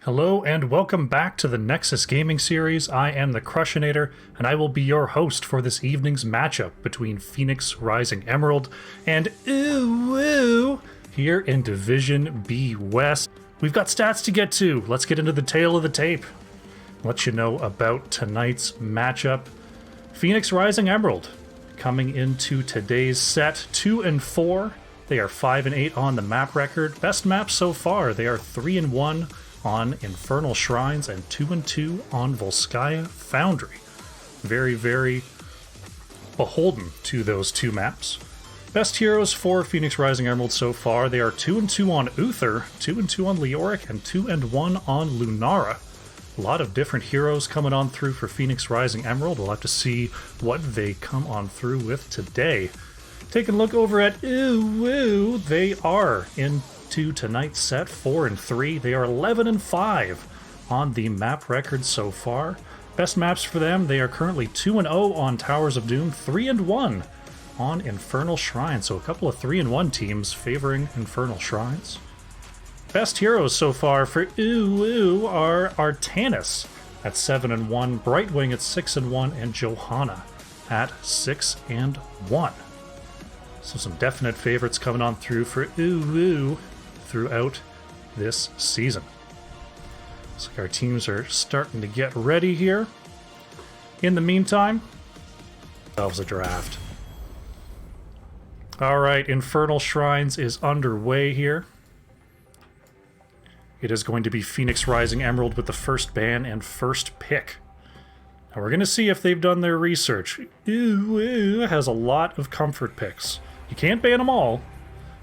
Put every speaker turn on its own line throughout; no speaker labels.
Hello and welcome back to the Nexus Gaming Series. I am the Crushinator, and I will be your host for this evening's matchup between Phoenix Rising Emerald and Ooh here in Division B West. We've got stats to get to. Let's get into the tail of the tape. Let you know about tonight's matchup. Phoenix Rising Emerald coming into today's set 2-4. They are 5-8 on the map record. Best maps so far. They are 3-1 on Infernal Shrines and 2-2 on Volskaya Foundry. Very, very beholden to those two maps. Best heroes for Phoenix Rising Emerald so far. They are 2-2 on Uther, 2-2 on Leoric, and 2-1 on Lunara. A lot of different heroes coming on through for Phoenix Rising Emerald. We'll have to see what they come on through with today. Taking a look over at Ooh, they are into tonight's set 4-3. They are 11-5 on the map record so far. Best maps for them, they are currently 2-0 on Towers of Doom, 3-1 on Infernal Shrines. So a couple of 3-1 teams favoring Infernal Shrines. Best heroes so far for Ooh are Artanis at 7-1, Brightwing at 6-1, and Johanna at 6-1. So some definite favorites coming on through for Ooh throughout this season. Looks like our teams are starting to get ready here. In the meantime, ourselves a draft. Alright, Infernal Shrines is underway here. It is going to be Phoenix Rising Emerald with the first ban and first pick. Now we're going to see if they've done their research. Ooh has a lot of comfort picks. You can't ban them all,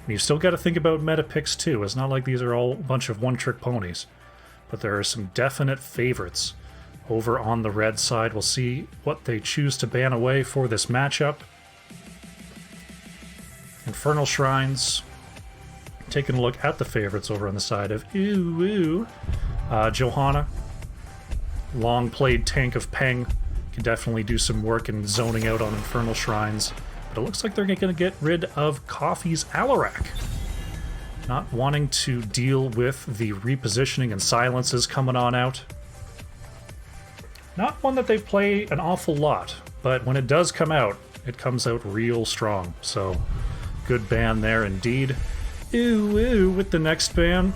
and you've still got to think about meta picks too. It's not like these are all a bunch of one-trick ponies. But there are some definite favorites over on the red side. We'll see what they choose to ban away for this matchup. Infernal Shrines, taking a look at the favorites over on the side of Ooh. Johanna, long-played tank of Peng, can definitely do some work in zoning out on Infernal Shrines. But it looks like they're going to get rid of Coffee's Alarak. Not wanting to deal with the repositioning and silences coming on out. Not one that they play an awful lot, but when it does come out, it comes out real strong. So, good ban there indeed. Ooh with the next ban.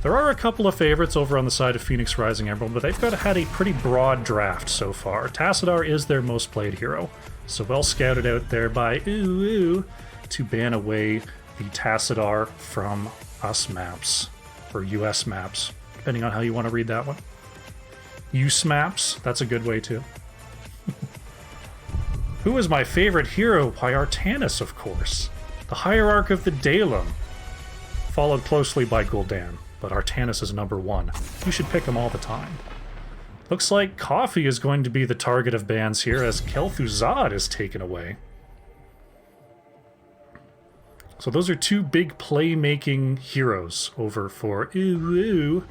There are a couple of favorites over on the side of Phoenix Rising Emerald, but they've had a pretty broad draft so far. Tassadar is their most played hero. So well scouted out there by Ooh to ban away the Tassadar from US maps, or US maps, depending on how you want to read that one. US maps, that's a good way too. Who is my favorite hero? By Artanis, of course. The Hierarch of the Daelum, followed closely by Gul'dan, but Artanis is number one. You should pick him all the time. Looks like Coffee is going to be the target of bans here as Kel'Thuzad is taken away. So those are two big playmaking heroes over for Ooh.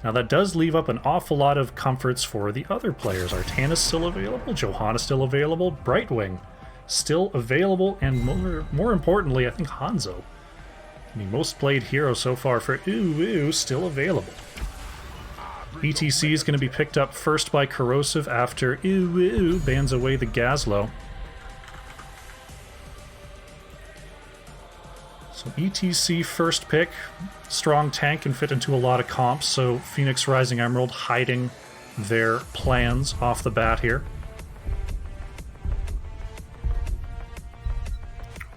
Now that does leave up an awful lot of comforts for the other players. Artanis still available, Johanna still available, Brightwing still available, and more importantly, I think Hanzo, the most played hero so far for Ooh, still available. ETC is going to be picked up first by Corrosive after Ooh bans away the Gazlowe. So ETC first pick, strong tank, can fit into a lot of comps, so Phoenix Rising Emerald hiding their plans off the bat here.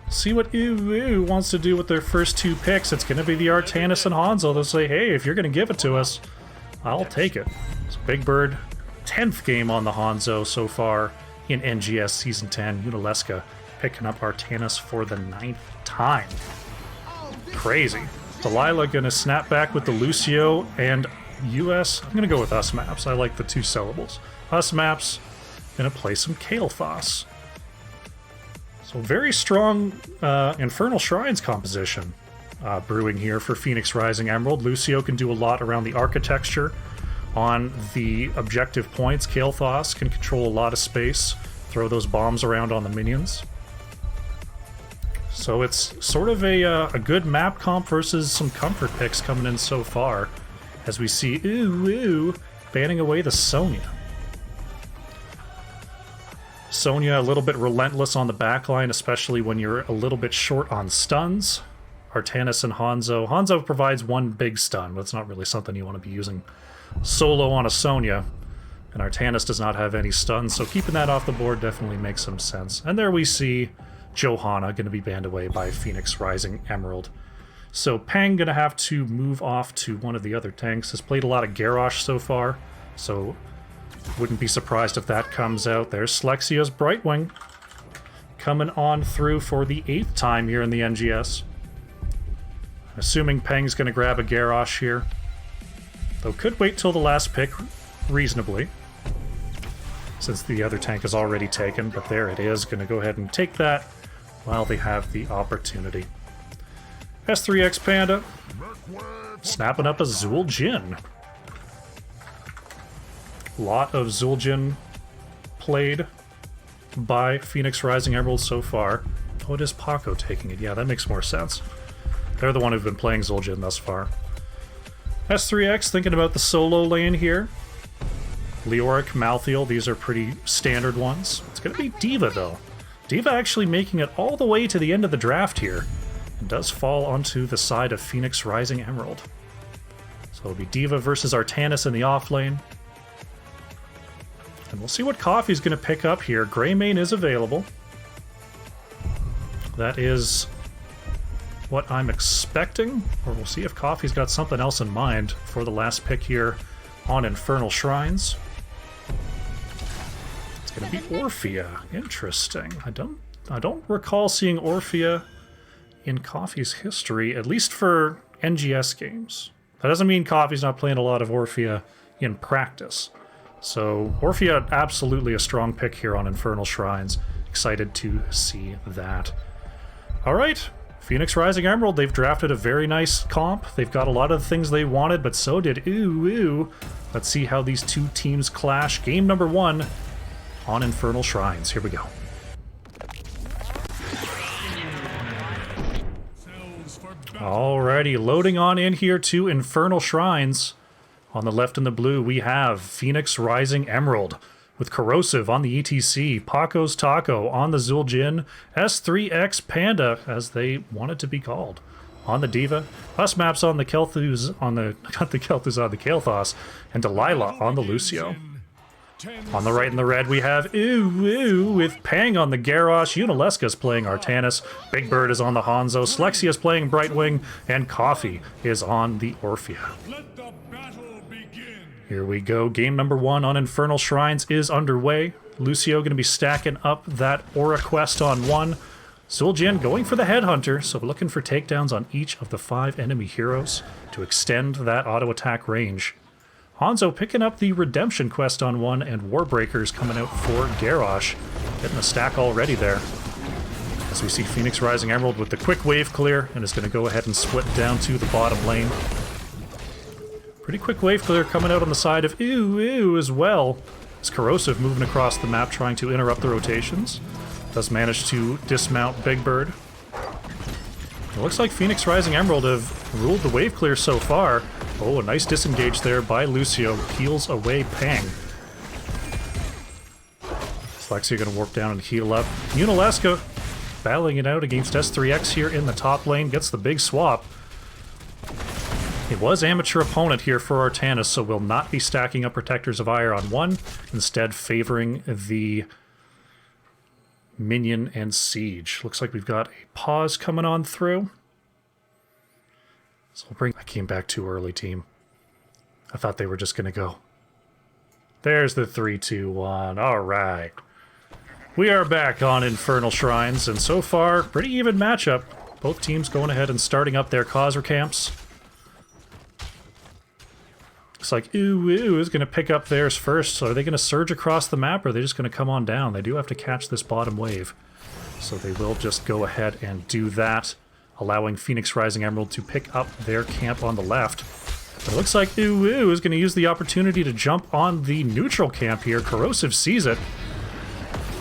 See what Ooh wants to do with their first two picks. It's going to be the Artanis and Hanzo. They'll say, hey, if you're going to give it to us, I'll take it. So Big Bird, 10th game on the Hanzo so far in NGS Season 10. Unileska picking up Artanis for the 9th time. Crazy. Delilah gonna snap back with the Lucio, and US, I'm gonna go with US maps. I like the two syllables. US maps, gonna play some Kael'thas. So very strong Infernal Shrines composition brewing here for Phoenix Rising Emerald. Lucio can do a lot around the architecture on the objective points. Kael'thas can control a lot of space, throw those bombs around on the minions. So it's sort of a good map comp versus some comfort picks coming in so far. as we see banning away the Sonya. Sonya a little bit relentless on the backline, especially when you're a little bit short on stuns. Artanis and Hanzo. Hanzo provides one big stun, but it's not really something you want to be using solo on a Sonya. And Artanis does not have any stuns, so keeping that off the board definitely makes some sense. And there we see Johanna going to be banned away by Phoenix Rising Emerald. So Pang going to have to move off to one of the other tanks. Has played a lot of Garrosh so far, so wouldn't be surprised if that comes out. There's Slexia's Brightwing coming on through for the 8th time here in the NGS. Assuming Pang's going to grab a Garrosh here. Though could wait till the last pick reasonably, since the other tank is already taken, but there it is. Going to go ahead and take that while they have the opportunity. S3X Panda snapping up a Zul'jin. Lot of Zul'jin played by Phoenix Rising Emerald so far. Oh, it is Paco taking it. Yeah, that makes more sense. They're the one who've been playing Zul'jin thus far. S3X thinking about the solo lane here. Leoric, Malthael, these are pretty standard ones. It's going to be D.Va, though. D.Va actually making it all the way to the end of the draft here. And does fall onto the side of Phoenix Rising Emerald. So it'll be D.Va versus Artanis in the off lane. And we'll see what Coffee's going to pick up here. Greymane is available. That is what I'm expecting. Or we'll see if Coffee's got something else in mind for the last pick here on Infernal Shrines. It's going to be Orphea. Interesting. I don't recall seeing Orphea in Coffee's history, at least for NGS games. That doesn't mean Coffee's not playing a lot of Orphea in practice. So Orphea, absolutely a strong pick here on Infernal Shrines. Excited to see that. All right, Phoenix Rising Emerald, they've drafted a very nice comp. They've got a lot of the things they wanted, but so did Let's see how these two teams clash. Game number 1 on Infernal Shrines. Here we go. Alrighty, loading on in here to Infernal Shrines. On the left in the blue, we have Phoenix Rising Emerald with Corrosive on the ETC, Paco's Taco on the Zul'jin, S3X Panda, as they want it to be called, on the D.Va, Usmaps on the Kel'Thuz, on the Kael'thas, and Delilah on the Lucio. On the right in the red, we have with Pang on the Garrosh, Yunalesca's playing Artanis, Big Bird is on the Hanzo, Slexia's playing Brightwing, and Coffee is on the Orphea. Here we go. Game number 1 on Infernal Shrines is underway. Lucio going to be stacking up that Aura quest on 1. Zul'jin going for the Headhunter, so we're looking for takedowns on each of the 5 enemy heroes to extend that auto attack range. Hanzo picking up the Redemption quest on 1, and Warbreakers coming out for Garrosh. Getting the stack already there. As we see Phoenix Rising Emerald with the quick wave clear, and is going to go ahead and split down to the bottom lane. Pretty quick wave clear coming out on the side of as well. It's Corrosive moving across the map trying to interrupt the rotations. Does manage to dismount Big Bird. It looks like Phoenix Rising Emerald have ruled the wave clear so far. Oh, a nice disengage there by Lucio. Heals away Pang. Slexia gonna warp down and heal up. Yunalesca battling it out against S3X here in the top lane. Gets the big swap. It was amateur opponent here for Artanis, so will not be stacking up Protectors of Ire on 1, instead favoring the Minion and Siege. Looks like we've got a pause coming on through. So we'll bring... I came back too early, team. I thought they were just going to go. There's the 3, 2, 1. All right. We are back on Infernal Shrines, and so far, pretty even matchup. Both teams going ahead and starting up their Khazra camps. Looks like is going to pick up theirs first. So are they going to surge across the map, or are they just going to come on down? They do have to catch this bottom wave. So they will just go ahead and do that, allowing Phoenix Rising Emerald to pick up their camp on the left. But it looks like is going to use the opportunity to jump on the neutral camp here. Corrosive sees it.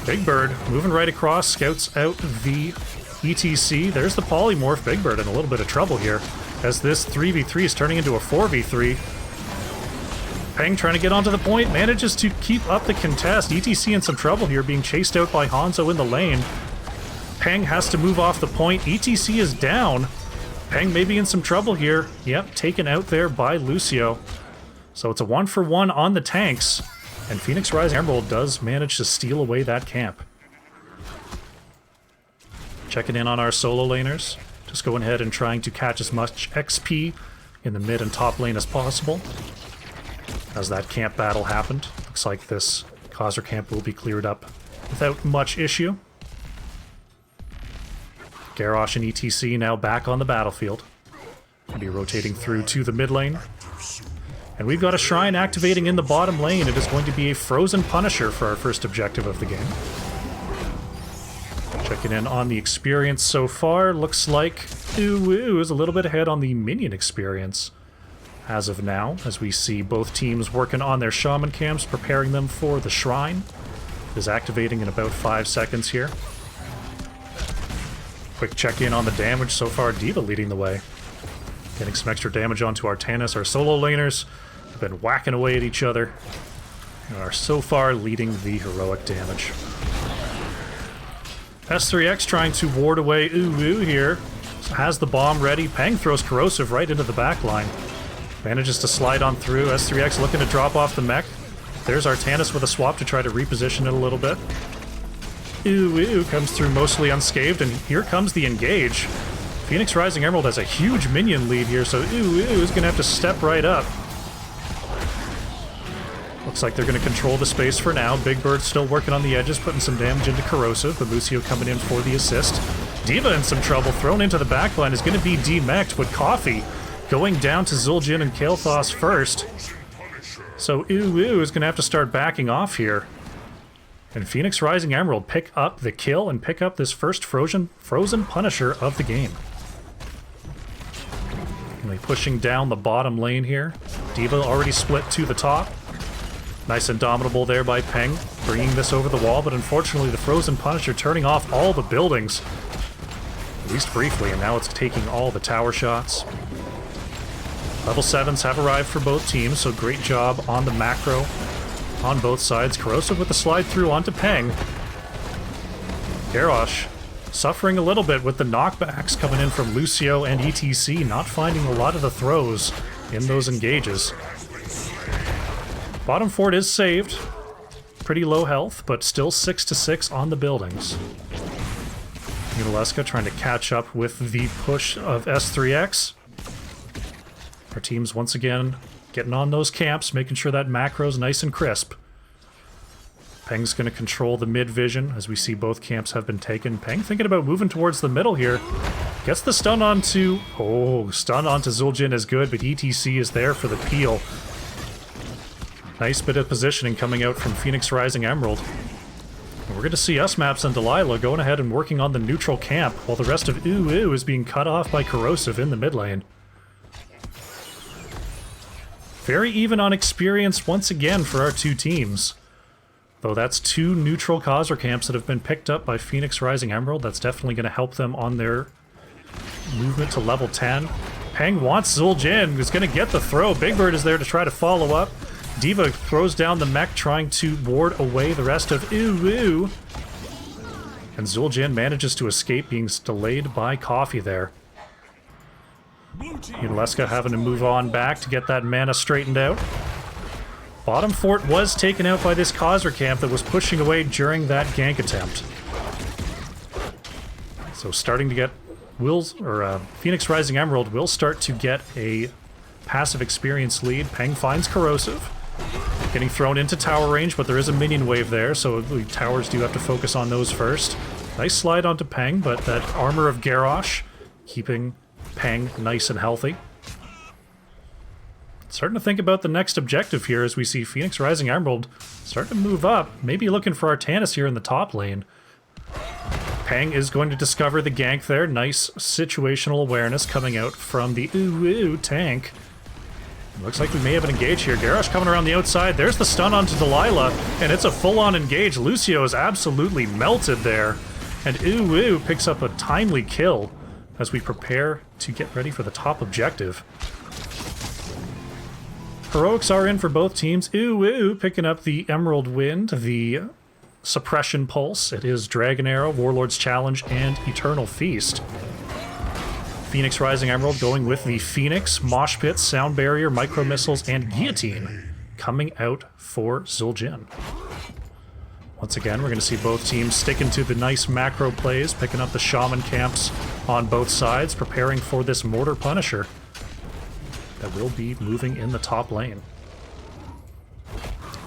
Big Bird moving right across, scouts out the ETC. There's the polymorph. Big Bird in a little bit of trouble here, as this 3v3 is turning into a 4v3. Peng trying to get onto the point, manages to keep up the contest. ETC in some trouble here, being chased out by Hanzo in the lane. Peng has to move off the point. ETC is down. Peng may be in some trouble here. Yep, taken out there by Lucio. So it's a 1-for-1 on the tanks. And Phoenix Rising Emerald does manage to steal away that camp. Checking in on our solo laners. Just going ahead and trying to catch as much XP in the mid and top lane as possible. As that camp battle happened. Looks like this Khazra camp will be cleared up without much issue. Garrosh and ETC now back on the battlefield. Gonna be rotating through to the mid lane. And we've got a Shrine activating in the bottom lane. It is going to be a Frozen Punisher for our first objective of the game. Checking in on the experience so far. Looks like Uwu is a little bit ahead on the minion experience as of now, as we see both teams working on their Shaman camps, preparing them for the Shrine. It is activating in about 5 seconds here. Quick check-in on the damage so far. D.Va leading the way. Getting some extra damage onto Artanis. Our solo laners have been whacking away at each other and are so far leading the heroic damage. S3X trying to ward away Uwu here. Has the bomb ready. Peng throws Corrosive right into the back line. Manages to slide on through. S3X looking to drop off the mech. There's Artanis with a swap to try to reposition it a little bit. Uwu comes through mostly unscathed, and here comes the engage. Phoenix Rising Emerald has a huge minion lead here, so Uwu is going to have to step right up. Looks like they're going to control the space for now. Big Bird still working on the edges, putting some damage into Corrosive, but Lucio coming in for the assist. D.Va in some trouble, thrown into the backline, is going to be demech'd, but Coffee going down to Zul'jin and Kael'thas first. So Uwu is going to have to start backing off here. And Phoenix Rising Emerald pick up the kill and pick up this first Frozen Punisher of the game. And they pushing down the bottom lane here. D.Va already split to the top. Nice Indomitable there by Peng, bringing this over the wall, but unfortunately the Frozen Punisher turning off all the buildings. At least briefly, and now it's taking all the tower shots. Level 7s have arrived for both teams, so great job on the macro on both sides. Corrosive with the slide through onto Peng. Garrosh suffering a little bit with the knockbacks coming in from Lucio and ETC, not finding a lot of the throws in those engages. Bottom fort is saved. Pretty low health, but still 6-6 on the buildings. Yunalesca trying to catch up with the push of S3X. Our team's once again getting on those camps, making sure that macro's nice and crisp. Peng's going to control the mid vision as we see both camps have been taken. Peng thinking about moving towards the middle here. Gets the stun onto... Oh, stun onto Zul'jin is good, but ETC is there for the peel. Nice bit of positioning coming out from Phoenix Rising Emerald. And we're going to see Usmaps and Delilah going ahead and working on the neutral camp, while the rest of Uwu is being cut off by Corrosive in the mid lane. Very even on experience once again for our two teams. Though that's 2 neutral Khazra camps that have been picked up by Phoenix Rising Emerald. That's definitely going to help them on their movement to level 10. Peng wants Zul'jin, who's going to get the throw. Big Bird is there to try to follow up. D.Va throws down the mech, trying to ward away the rest of Uwu. And Zul'jin manages to escape, being delayed by Coffee there. Yunalesca having to move on back to get that mana straightened out. Bottom fort was taken out by this Khazra camp that was pushing away during that gank attempt. So starting to get... Phoenix Rising Emerald will start to get a passive experience lead. Peng finds Corrosive. Getting thrown into tower range, but there is a minion wave there, so the towers do have to focus on those first. Nice slide onto Peng, but that armor of Garrosh keeping Peng nice and healthy. Starting to think about the next objective here as we see Phoenix Rising Emerald starting to move up, maybe looking for Artanis here in the top lane. Peng is going to discover the gank there. Nice situational awareness coming out from the Uwu tank. Looks like we may have an engage here. Garrosh coming around the outside. There's the stun onto Delilah, and it's a full-on engage. Lucio is absolutely melted there, and Uwu picks up a timely kill as we prepare to get ready for the top objective. Heroics are in for both teams. Ooh, ooh, picking up the Emerald Wind, the Suppression Pulse. It is Dragon Arrow, Warlord's Challenge, and Eternal Feast. Phoenix Rising Emerald going with the Phoenix, Mosh Pit, Sound Barrier, Micro Missiles, and Guillotine coming out for Zul'jin. Once again, we're going to see both teams sticking to the nice macro plays, picking up the Shaman camps on both sides, preparing for this Mortar Punisher that will be moving in the top lane.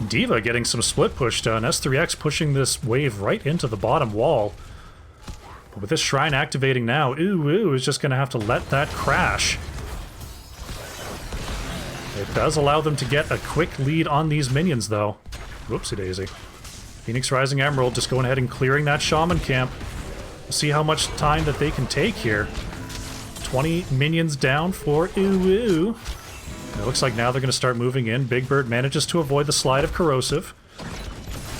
D.Va getting some split push done. S3X pushing this wave right into the bottom wall. But with this Shrine activating now, Ooh is just going to have to let that crash. It does allow them to get a quick lead on these minions, though. Whoopsie daisy. Phoenix Rising Emerald just going ahead and clearing that Shaman camp. We'll see how much time that they can take here. 20 minions down for Ooh. It looks like now they're going to start moving in. Big Bird manages to avoid the slide of Corrosive.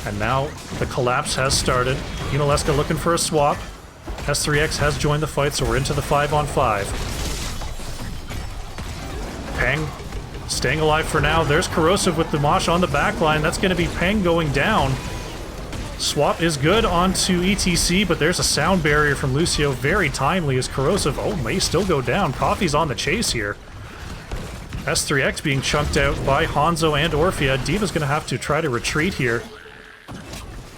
And now the collapse has started. Yunalesca looking for a swap. S3X has joined the fight, so we're into the 5-on-5. Peng staying alive for now. There's Corrosive with the Mosh on the backline. That's going to be Peng going down. Swap is good onto ETC, but there's a sound barrier from Lucio. Very timely as Corrosive, may still go down. Coffee's on the chase here. S3X being chunked out by Hanzo and Orphea. D.Va's going to have to try to retreat here.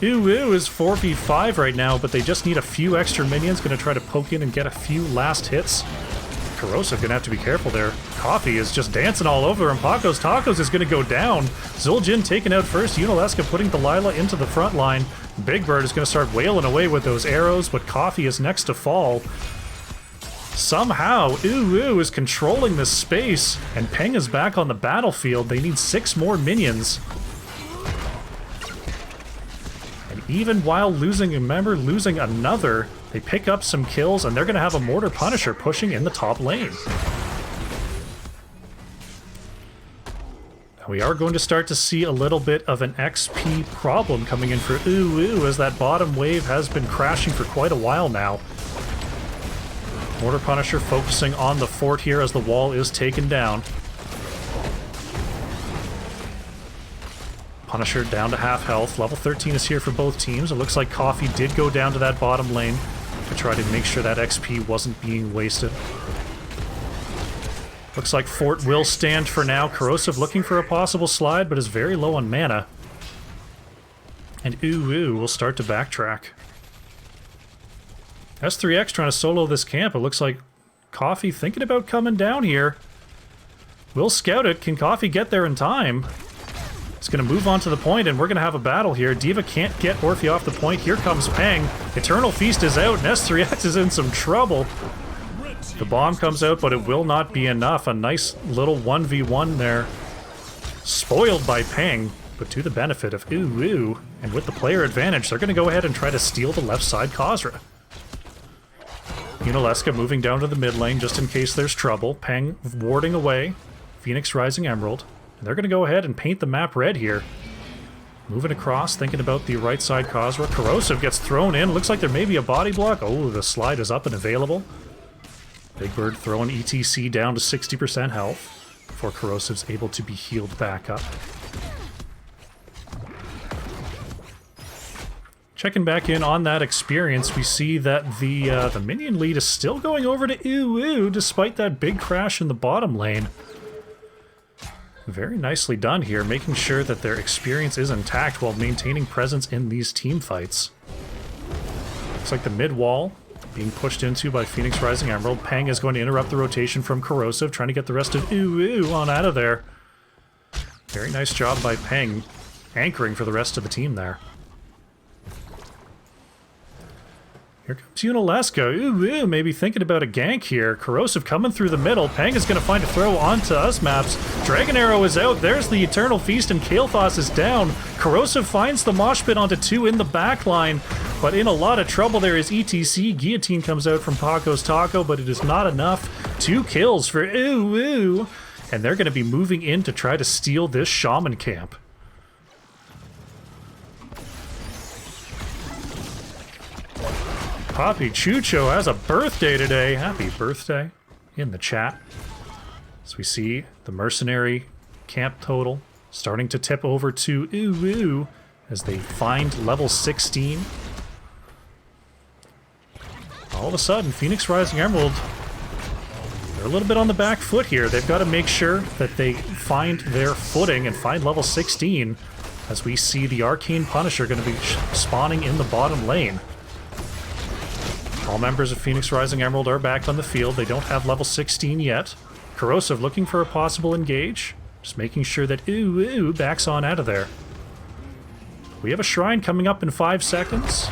Ooh is 4v5 right now, but they just need a few extra minions. Going to try to poke in and get a few last hits. Corrosive going to have to be careful there. Coffee is just dancing all over him. Paco's Tacos is going to go down. Zul'jin taken out first. Yunalesca putting Delilah into the front line. Big Bird is going to start wailing away with those arrows, but Coffee is next to fall. Somehow, Ooh is controlling this space, and Peng is back on the battlefield. They need 6 more minions. And even while losing a member, losing another, they pick up some kills, and they're going to have a Mortar Punisher pushing in the top lane. We are going to start to see a little bit of an XP problem coming in for Ooh as that bottom wave has been crashing for quite a while now. Mortar Punisher focusing on the fort here as the wall is taken down. Punisher down to half health. Level 13 is here for both teams. It looks like Coffee did go down to that bottom lane to try to make sure that XP wasn't being wasted. Looks like fort will stand for now. Corrosive looking for a possible slide, but is very low on mana. And Ooh will start to backtrack. S3X trying to solo this camp. It looks like Coffee thinking about coming down here. We'll scout it. Can Coffee get there in time? It's going to move on to the point, and we're going to have a battle here. D.Va can't get Orphea off the point. Here comes Peng. Eternal Feast is out, and S3X is in some trouble. The bomb comes out, but it will not be enough. A nice little 1v1 there. Spoiled by Peng, but to the benefit of Ooh. And with the player advantage, they're going to go ahead and try to steal the left side Khazra. Yunalesca moving down to the mid lane just in case there's trouble. Peng warding away Phoenix Rising Emerald. And they're going to go ahead and paint the map red here. Moving across, thinking about the right side Khazra. Corrosive gets thrown in. Looks like there may be a body block. Oh, the slide is up and available. Big Bird throwing ETC down to 60% health before Corrosive's able to be healed back up. Checking back in on that experience, we see that the minion lead is still going over to Ooh despite that big crash in the bottom lane. Very nicely done here, making sure that their experience is intact while maintaining presence in these team fights. Looks like the mid wall being pushed into by Phoenix Rising Emerald. Peng is going to interrupt the rotation from Corrosive, trying to get the rest of Ooh on out of there. Very nice job by Peng, anchoring for the rest of the team there. Here comes Yunalesca. Ooh, maybe thinking about a gank here. Corrosive coming through the middle. Peng is going to find a throw onto us maps. Dragon Arrow is out. There's the Eternal Feast, and Kael'thas is down. Corrosive finds the mosh pit onto 2 in the back line, but in a lot of trouble there is ETC. Guillotine comes out from Paco's Taco, but it is not enough. 2 kills for Ooh, and they're going to be moving in to try to steal this Shaman camp. Papi Chucho has a birthday today. Happy birthday in the chat. As we see the mercenary camp total starting to tip over to Uwu as they find level 16. All of a sudden, Phoenix Rising Emerald, they're a little bit on the back foot here. They've got to make sure that they find their footing and find level 16 as we see the Arcane Punisher going to be spawning in the bottom lane. All members of Phoenix Rising Emerald are back on the field. They don't have level 16 yet. Corrosive looking for a possible engage. Just making sure that Uwu backs on out of there. We have a shrine coming up in 5 seconds.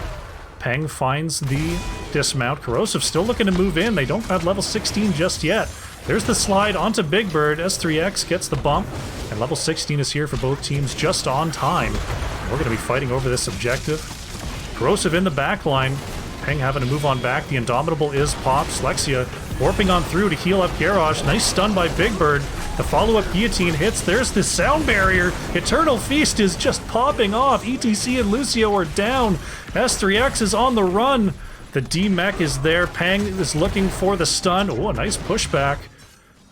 Peng finds the dismount. Corrosive still looking to move in. They don't have level 16 just yet. There's the slide onto Big Bird. S3X gets the bump. And level 16 is here for both teams just on time. We're going to be fighting over this objective. Corrosive in the back line. Peng having to move on back. The Indomitable is popped. Slexia warping on through to heal up Garrosh. Nice stun by Big Bird. The follow-up guillotine hits. There's the sound barrier. Eternal Feast is just popping off. ETC and Lucio are down. S3X is on the run. The D-Mech is there. Peng is looking for the stun. Oh, a nice pushback.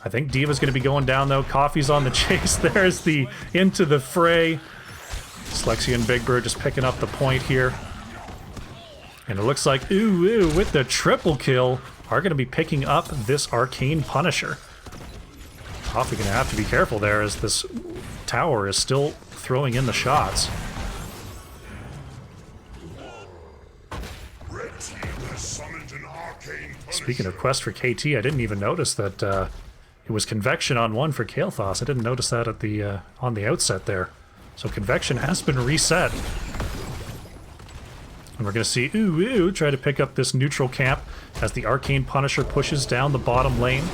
I think D.Va's going to be going down, though. Coffee's on the chase. There's the into the fray. Slexia and Big Bird just picking up the point here. And it looks like Uwu with the triple kill are going to be picking up this Arcane Punisher. Coffee going to have to be careful there as this tower is still throwing in the shots. Speaking of quest for KT, I didn't even notice that it was Convection on 1 for Kael'thas. I didn't notice that at the on the outset there. So Convection has been reset. And we're going to see Uwu try to pick up this neutral camp as the Arcane Punisher pushes down the bottom lane.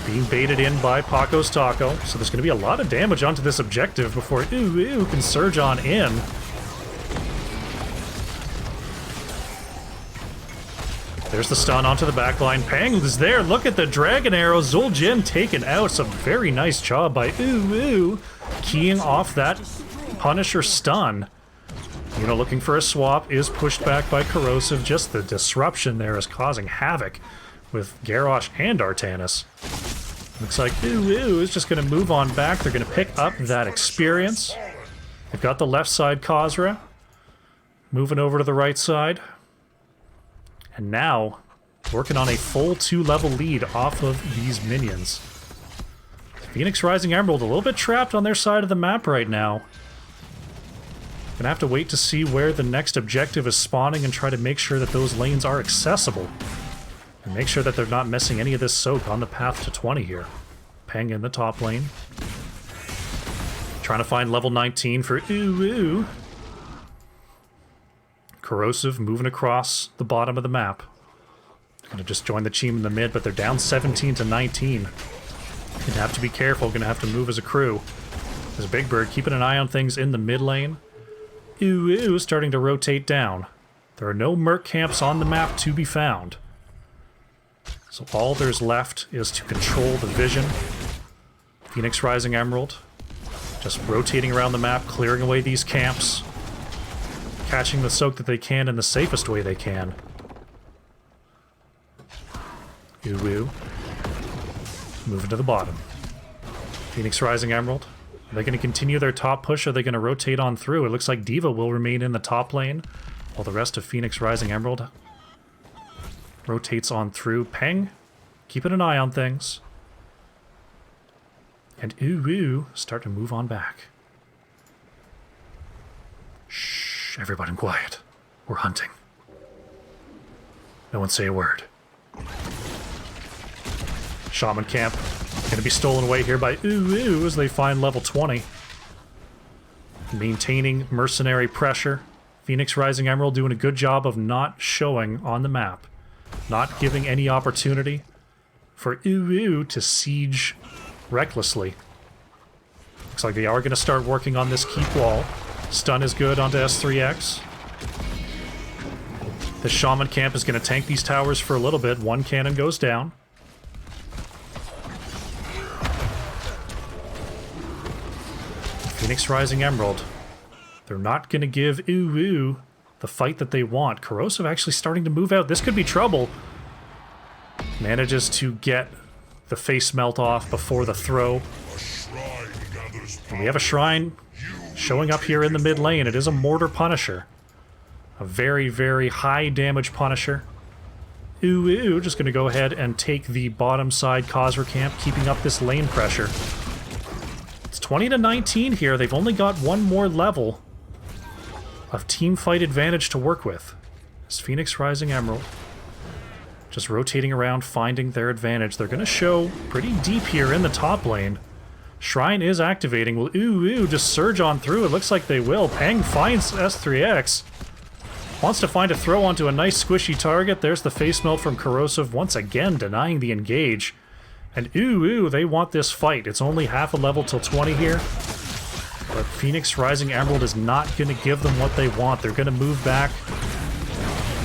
Being baited in by Paco's Taco. So there's going to be a lot of damage onto this objective before Uwu can surge on in. There's the stun onto the backline. Peng is there. Look at the Dragon Arrow. Zul'jin taken out. Some very nice job by Uwu keying off that Punisher stun. You know, looking for a swap is pushed back by Corrosive. Just the disruption there is causing havoc with Garrosh and Artanis. Looks like Uwu is just going to move on back. They're going to pick up that experience. They've got the left side Khazra. Moving over to the right side. And now, working on a full 2-level lead off of these minions. Phoenix Rising Emerald a little bit trapped on their side of the map right now. Gonna have to wait to see where the next objective is spawning and try to make sure that those lanes are accessible. And make sure that they're not missing any of this soak on the path to 20 here. Peng in the top lane. Trying to find level 19 for Uwu. Corrosive moving across the bottom of the map. Gonna just join the team in the mid, but they're down 17 to 19. Gonna have to be careful, gonna have to move as a crew. There's Big Bird keeping an eye on things in the mid lane. Uwu starting to rotate down. There are no Merc camps on the map to be found. So all there's left is to control the vision. Phoenix Rising Emerald just rotating around the map, clearing away these camps. Catching the soak that they can in the safest way they can. Uwu moving to the bottom. Phoenix Rising Emerald. Are they going to continue their top push, or are they going to rotate on through? It looks like D.Va will remain in the top lane, while the rest of Phoenix Rising Emerald rotates on through. Peng, keeping an eye on things. And Uwu start to move on back. Shh, everybody quiet. We're hunting. No one say a word. Shaman camp gonna be stolen away here by Uwu as they find level 20. Maintaining mercenary pressure. Phoenix Rising Emerald doing a good job of not showing on the map. Not giving any opportunity for Uwu to siege recklessly. Looks like they are going to start working on this keep wall. Stun is good onto S3X. The Shaman camp is going to tank these towers for a little bit. One cannon goes down. Phoenix Rising Emerald. They're not going to give Uwu the fight that they want. Corrosive actually starting to move out. This could be trouble. Manages to get the face melt off before the throw. And we have a Shrine showing up here in the mid lane. It is a Mortar Punisher. A very, very high damage Punisher. Ooh, just going to go ahead and take the bottom side Khazra camp, keeping up this lane pressure. It's 20-19 here. They've only got one more level of team fight advantage to work with. It's Phoenix Rising Emerald. Just rotating around, finding their advantage. They're going to show pretty deep here in the top lane. Shrine is activating. Will just surge on through. It looks like they will. Peng finds S3X. Wants to find a throw onto a nice squishy target. There's the face melt from Corrosive, once again denying the engage. And they want this fight. It's only half a level till 20 here. But Phoenix Rising Emerald is not going to give them what they want. They're going to move back.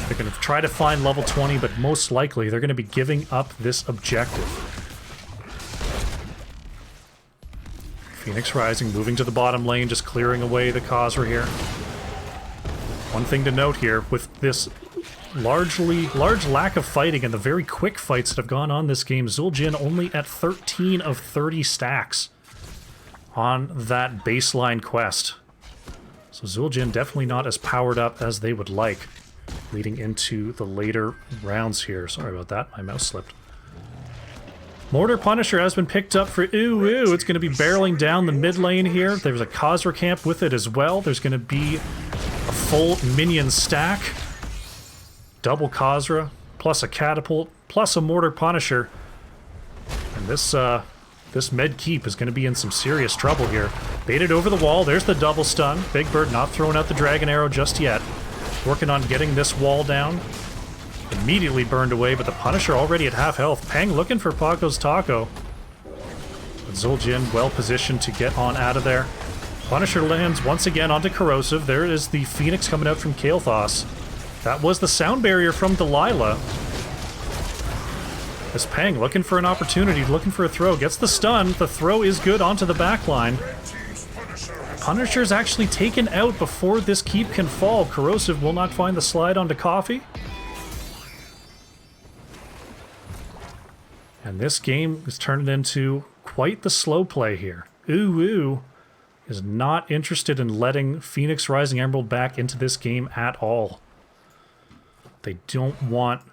They're going to try to find level 20, but most likely they're going to be giving up this objective. Phoenix Rising moving to the bottom lane, just clearing away the Khazra here. One thing to note here, with this large lack of fighting and the very quick fights that have gone on this game, Zul'jin only at 13 of 30 stacks on that baseline quest. So Zul'jin definitely not as powered up as they would like, leading into the later rounds here. Sorry about that, my mouse slipped. Mortar Punisher has been picked up for It's going to be barreling down the mid lane here. There's a Khazra camp with it as well. There's going to be a full minion stack. Double Khazra, plus a Catapult, plus a Mortar Punisher. And this med keep is going to be in some serious trouble here. Baited over the wall, there's the double stun. Big Bird not throwing out the Dragon Arrow just yet. Working on getting this wall down. Immediately burned away, but the Punisher already at half health. Peng looking for Paco's Taco. But Zul'jin well positioned to get on out of there. Punisher lands once again onto Corrosive. There is the Phoenix coming out from Kael'thas. That was the sound barrier from Delilah. As Peng looking for an opportunity, looking for a throw. Gets the stun. The throw is good onto the backline. Punisher's actually taken out before this keep can fall. Corrosive will not find the slide onto Coffee. And this game is turning into quite the slow play here. Is not interested in letting Phoenix Rising Emerald back into this game at all. They don't want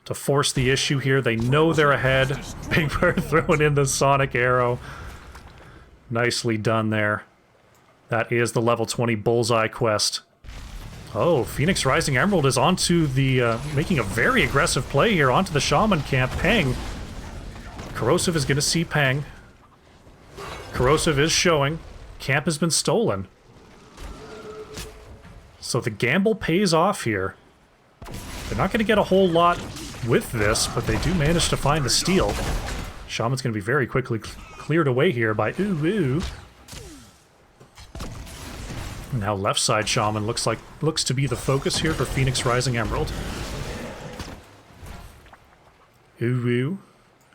to force the issue here. They know they're ahead. Big Bird throwing in the Sonic Arrow. Nicely done there. That is the level 20 Bullseye quest. Oh, Phoenix Rising Emerald is onto the, making a very aggressive play here onto the Shaman camp. Peng. Corrosive is going to see Peng. Corrosive is showing. Camp has been stolen. So the gamble pays off here. They're not going to get a whole lot with this, but they do manage to find the steal. Shaman's going to be very quickly cleared away here by Now left side Shaman looks to be the focus here for Phoenix Rising Emerald.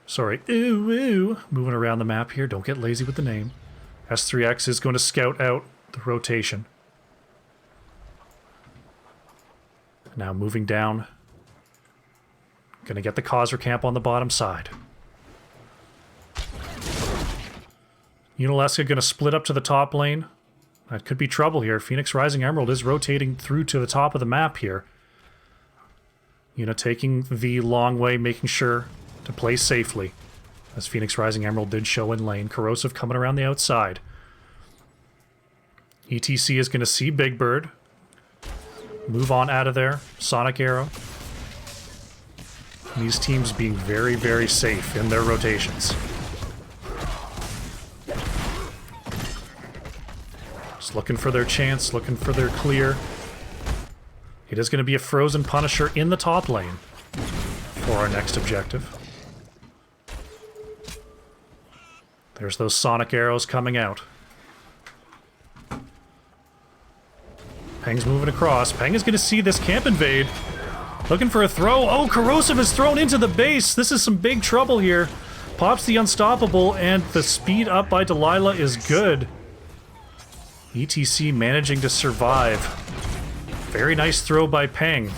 Sorry, moving around the map here. Don't get lazy with the name. S3X is going to scout out the rotation. Now moving down. Gonna get the Khazra camp on the bottom side. Unalesca gonna split up to the top lane. That could be trouble here. Phoenix Rising Emerald is rotating through to the top of the map here. Taking the long way, making sure to play safely. As Phoenix Rising Emerald did show in lane. Corrosive coming around the outside. ETC is going to see Big Bird. Move on out of there. Sonic Arrow. And these teams being very, very safe in their rotations. Just looking for their chance, looking for their clear. It is going to be a Frozen Punisher in the top lane for our next objective. There's those Sonic Arrows coming out. Peng's moving across. Peng is going to see this camp invade. Looking for a throw. Oh, Corrosive is thrown into the base. This is some big trouble here. Pops the Unstoppable, and the speed up by Delilah is good. ETC managing to survive. Very nice throw by Peng.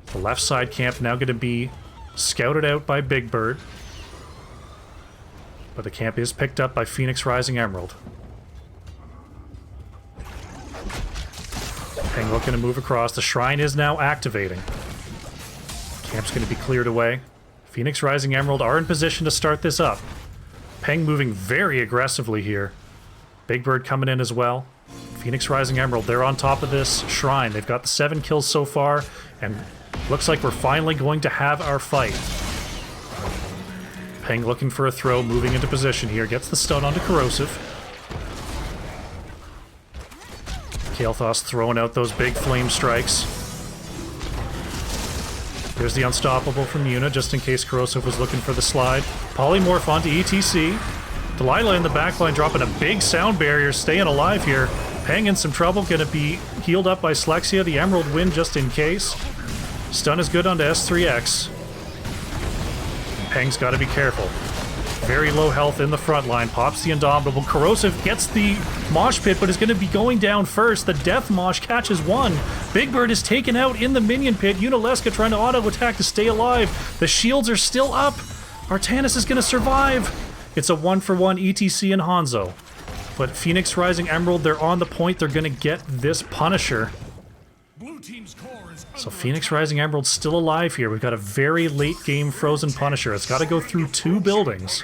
The left side camp now going to be scouted out by Big Bird. But the camp is picked up by Phoenix Rising Emerald. Peng looking to move across. The shrine is now activating. Camp's going to be cleared away. Phoenix Rising Emerald are in position to start this up. Peng moving very aggressively here. Big Bird coming in as well. Phoenix Rising Emerald, they're on top of this shrine. They've got the 7 kills so far, and looks like we're finally going to have our fight. Peng looking for a throw, moving into position here. Gets the stun onto Corrosive. Kael'thas throwing out those big flame strikes. There's the Unstoppable from Yuna, just in case Corrosive was looking for the slide. Polymorph onto ETC. Delilah in the backline dropping a big sound barrier, staying alive here. Peng in some trouble, gonna be healed up by Slexia. The Emerald win just in case. Stun is good onto S3X. Peng's gotta be careful. Very low health in the front line. Pops the Indomitable. Corrosive gets the mosh pit, but is going to be going down first. The Death Mosh catches one. Big Bird is taken out in the minion pit. Yunalesca trying to auto-attack to stay alive. The shields are still up. Artanis is going to survive. It's a 1-for-1 ETC and Hanzo. But Phoenix Rising Emerald, they're on the point. They're going to get this Punisher. So Phoenix Rising Emerald's still alive here. We've got a very late game Frozen Punisher. It's got to go through 2 buildings.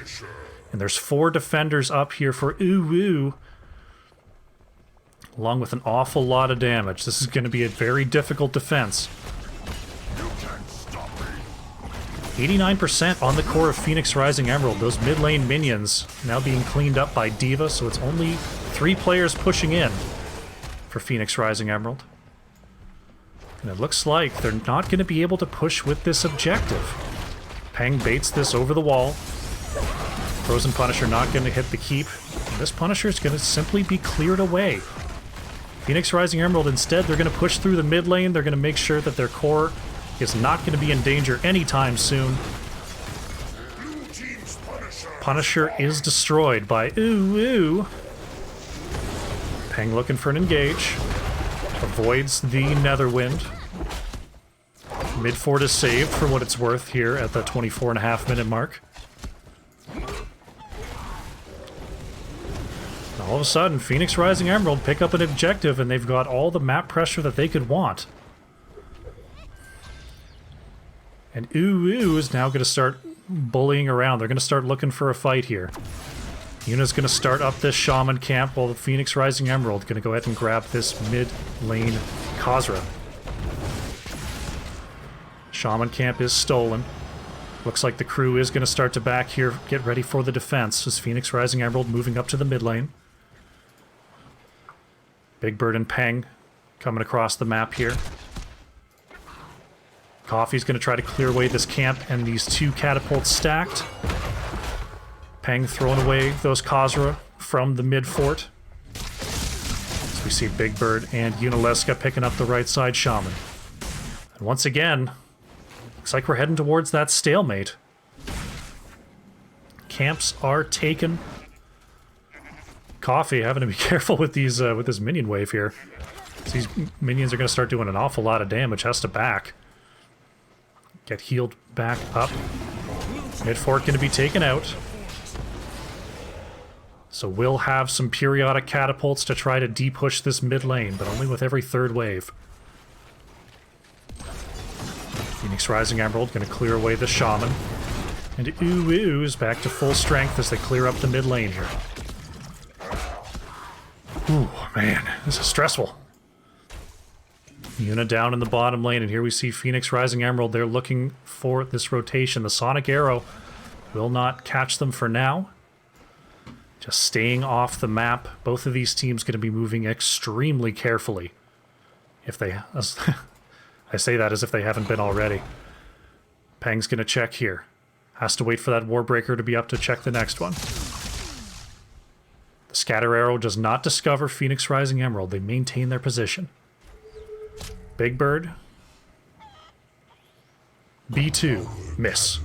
And there's 4 defenders up here for Uwu. Along with an awful lot of damage. This is going to be a very difficult defense. 89% on the core of Phoenix Rising Emerald. Those mid lane minions now being cleaned up by D.Va, so it's only 3 players pushing in for Phoenix Rising Emerald. And it looks like they're not going to be able to push with this objective. Peng baits this over the wall. Frozen Punisher not going to hit the keep. This Punisher is going to simply be cleared away. Phoenix Rising Emerald instead, they're going to push through the mid lane. They're going to make sure that their core is not going to be in danger anytime soon. Punisher is destroyed by Uwu. Peng looking for an engage. Avoids the Netherwind. Mid fort is saved for what it's worth here at the 24.5-minute mark. All of a sudden, Phoenix Rising Emerald pick up an objective and they've got all the map pressure that they could want. And Uwu is now going to start bullying around. They're going to start looking for a fight here. Yuna's going to start up this Shaman camp while the Phoenix Rising Emerald going to go ahead and grab this mid lane Khazra. Shaman camp is stolen. Looks like the crew is going to start to back here, get ready for the defense as Phoenix Rising Emerald moving up to the mid lane. Big Bird and Peng coming across the map here. Coffee's going to try to clear away this camp and these 2 catapults stacked. Peng throwing away those Khazra from the mid fort. So we see Big Bird and Yunalesca picking up the right side Shaman. And once again, looks like we're heading towards that stalemate. Camps are taken. Coffee having to be careful with these with this minion wave here. These minions are going to start doing an awful lot of damage. Has to back. Get healed back up. Mid fort going to be taken out. So we'll have some periodic catapults to try to de-push this mid lane, but only with every 3rd wave. Phoenix Rising Emerald going to clear away the Shaman. And Uwu is back to full strength as they clear up the mid lane here. Ooh, man, this is stressful. Yuna down in the bottom lane, and here we see Phoenix Rising Emerald. They're looking for this rotation. The Sonic Arrow will not catch them for now. Just staying off the map. Both of these teams going to be moving extremely carefully. If they... I say that as if they haven't been already. Peng's going to check here. Has to wait for that Warbreaker to be up to check the next one. The Scatter Arrow does not discover Phoenix Rising Emerald. They maintain their position. Big Bird. B2. Miss.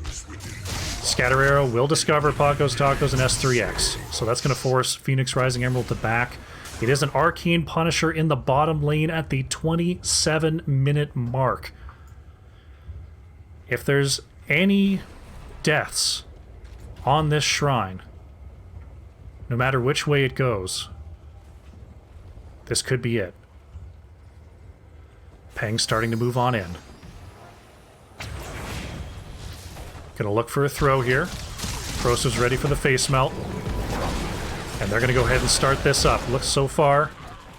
Scatter Arrow will discover Pacos, Tacos, and S3X. So that's going to force Phoenix Rising Emerald to back. It is an Arcane Punisher in the bottom lane at the 27-minute mark. If there's any deaths on this shrine, No matter which way it goes, this could be it. Peng starting to move on in. Gonna look for a throw here. Corrosive's ready for the face melt. And they're gonna go ahead and start this up. Looks so far.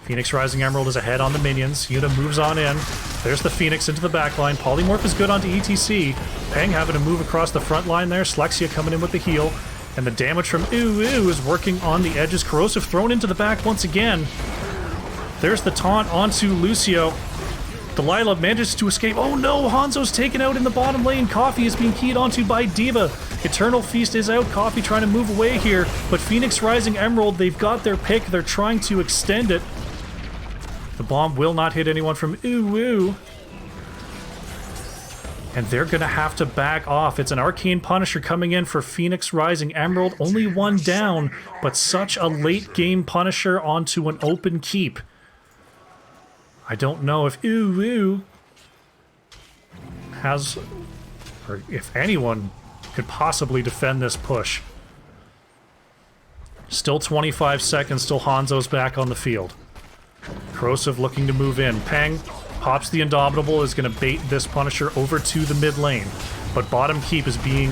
Phoenix Rising Emerald is ahead on the minions. Yuna moves on in. There's the Phoenix into the back line. Polymorph is good onto ETC. Peng having to move across the front line there. Slexia coming in with the heal. And the damage from Ooh is working on the edges. Corrosive thrown into the back once again. There's the taunt onto Lucio. Delilah manages to escape. Oh no, Hanzo's taken out in the bottom lane. Coffee is being keyed onto by D.Va. Eternal Feast is out. Coffee trying to move away here. But Phoenix Rising Emerald, they've got their pick. They're trying to extend it. The bomb will not hit anyone from Ooh. And they're going to have to back off. It's an Arcane Punisher coming in for Phoenix Rising Emerald. Only one down, but such a late game Punisher onto an open keep. I don't know if Ooh has, or if anyone could possibly defend this push. Still 25 seconds, still Hanzo's back on the field. Corrosive looking to move in. Peng pops the Indomitable, is going to bait this Punisher over to the mid lane. But bottom keep is being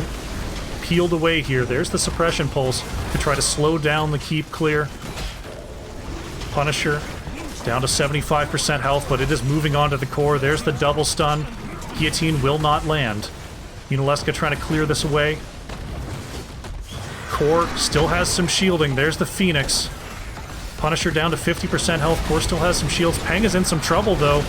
peeled away here. There's the suppression pulse to try to slow down the keep clear. Punisher down to 75% health, but it is moving on to the core. There's the double stun. Guillotine will not land. Yunalesca trying to clear this away. Core still has some shielding. There's the Phoenix. Punisher down to 50% health. Core still has some shields. Peng is in some trouble, though.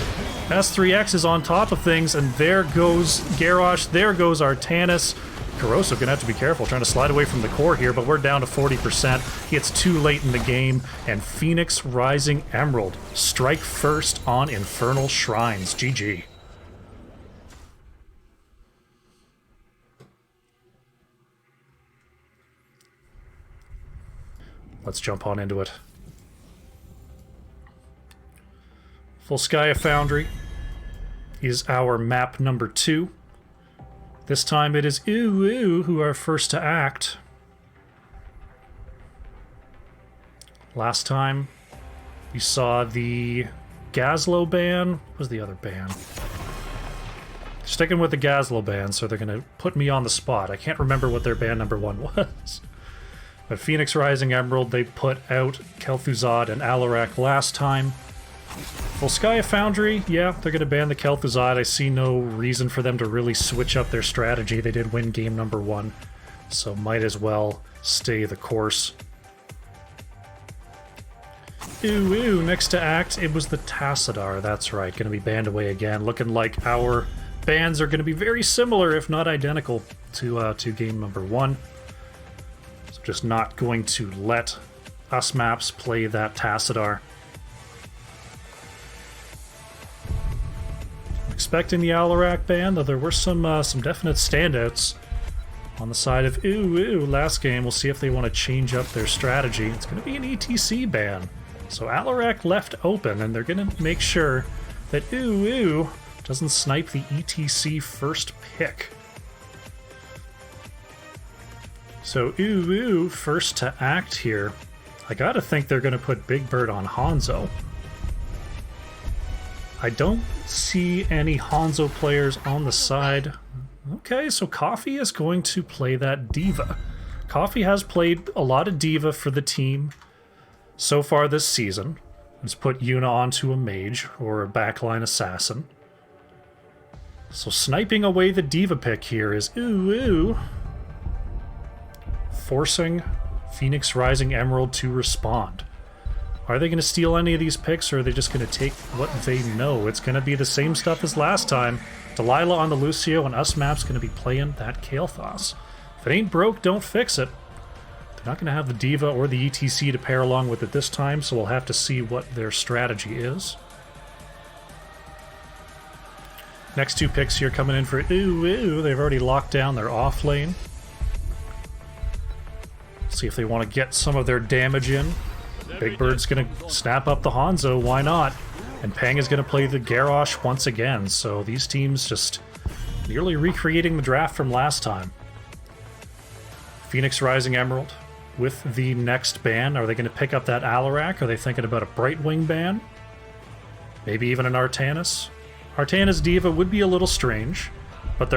S3X is on top of things, and there goes Garrosh. There goes Artanis. Corrosive gonna have to be careful trying to slide away from the core here, but we're down to 40%. It's too late in the game, and Phoenix Rising Emerald strike first on Infernal Shrines. GG. Let's jump on into it. Volskaya Foundry is our map number 2. This time it is Ooh who are first to act. Last time we saw the Gazlo ban. What was the other ban? Sticking with the Gazlo ban, so they're going to put me on the spot. I can't remember what their ban number 1 was. But Phoenix Rising Emerald, they put out Kel'Thuzad and Alarak last time. Volskaya Foundry, yeah, they're going to ban the Kel'Thuzad. I see no reason for them to really switch up their strategy. They did win game number 1, so might as well stay the course. Ooh, next to act, it was the Tassadar, that's right, going to be banned away again. Looking like our bans are going to be very similar, if not identical, to game number 1. So just not going to let us maps play that Tassadar. Expecting the Alarak ban, though there were some definite standouts on the side of Ooh last game. We'll see if they want to change up their strategy. It's going to be an ETC ban. So Alarak left open, and they're going to make sure that Ooh doesn't snipe the ETC first pick. So Ooh first to act here. I gotta think they're going to put Big Bird on Hanzo. I don't see any Hanzo players on the side. Okay, so Coffee is going to play that D.Va. Coffee has played a lot of D.Va for the team so far this season. Let's put Yuna onto a mage or a backline assassin. So sniping away the D.Va pick here is Ooh, forcing Phoenix Rising Emerald to respond. Are they going to steal any of these picks, or are they just going to take what they know? It's going to be the same stuff as last time. Delilah on the Lucio, and us map's going to be playing that Kael'thas. If it ain't broke, don't fix it. They're not going to have the D.Va or the ETC to pair along with it this time, so we'll have to see what their strategy is. Next two picks here coming in for Ooh. They've already locked down their off lane. See if they want to get some of their damage in. Big Bird's going to snap up the Hanzo, why not? And Peng is going to play the Garrosh once again, so these teams just nearly recreating the draft from last time. Phoenix Rising Emerald with the next ban? Are they going to pick up that Alarak? Are they thinking about a Brightwing ban? Maybe even an Artanis? Artanis D.Va would be a little strange, but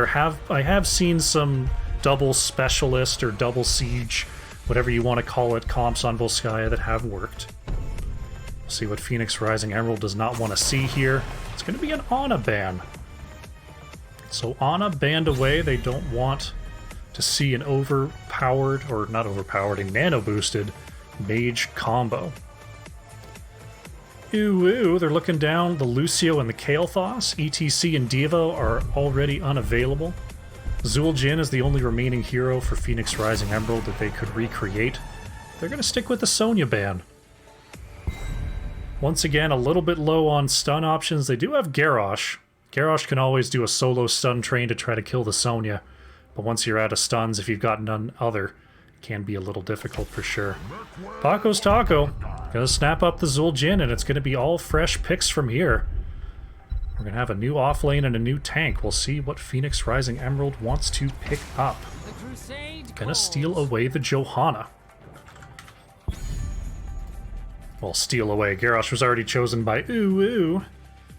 I have seen some double specialist or double siege, whatever you want to call it, comps on Volskaya that have worked. See what Phoenix Rising Emerald does not want to see here. It's going to be an Ana ban. So Ana banned away. They don't want to see an overpowered, or not overpowered, a nano boosted mage combo. Ooh, they're looking down. The Lucio and the Kael'thas, ETC and D.Va are already unavailable. Zul'jin is the only remaining hero for Phoenix Rising Emerald that they could recreate. They're going to stick with the Sonya ban. Once again, a little bit low on stun options. They do have Garrosh. Garrosh can always do a solo stun train to try to kill the Sonya, but once you're out of stuns, if you've got none other, it can be a little difficult for sure. Paco's Taco gonna snap up the Zul'jin, and it's gonna be all fresh picks from here. We're gonna have a new offlane and a new tank. We'll see what Phoenix Rising Emerald wants to pick up. Gonna steal away the Johanna. Well, steal away. Garrosh was already chosen by Ooh.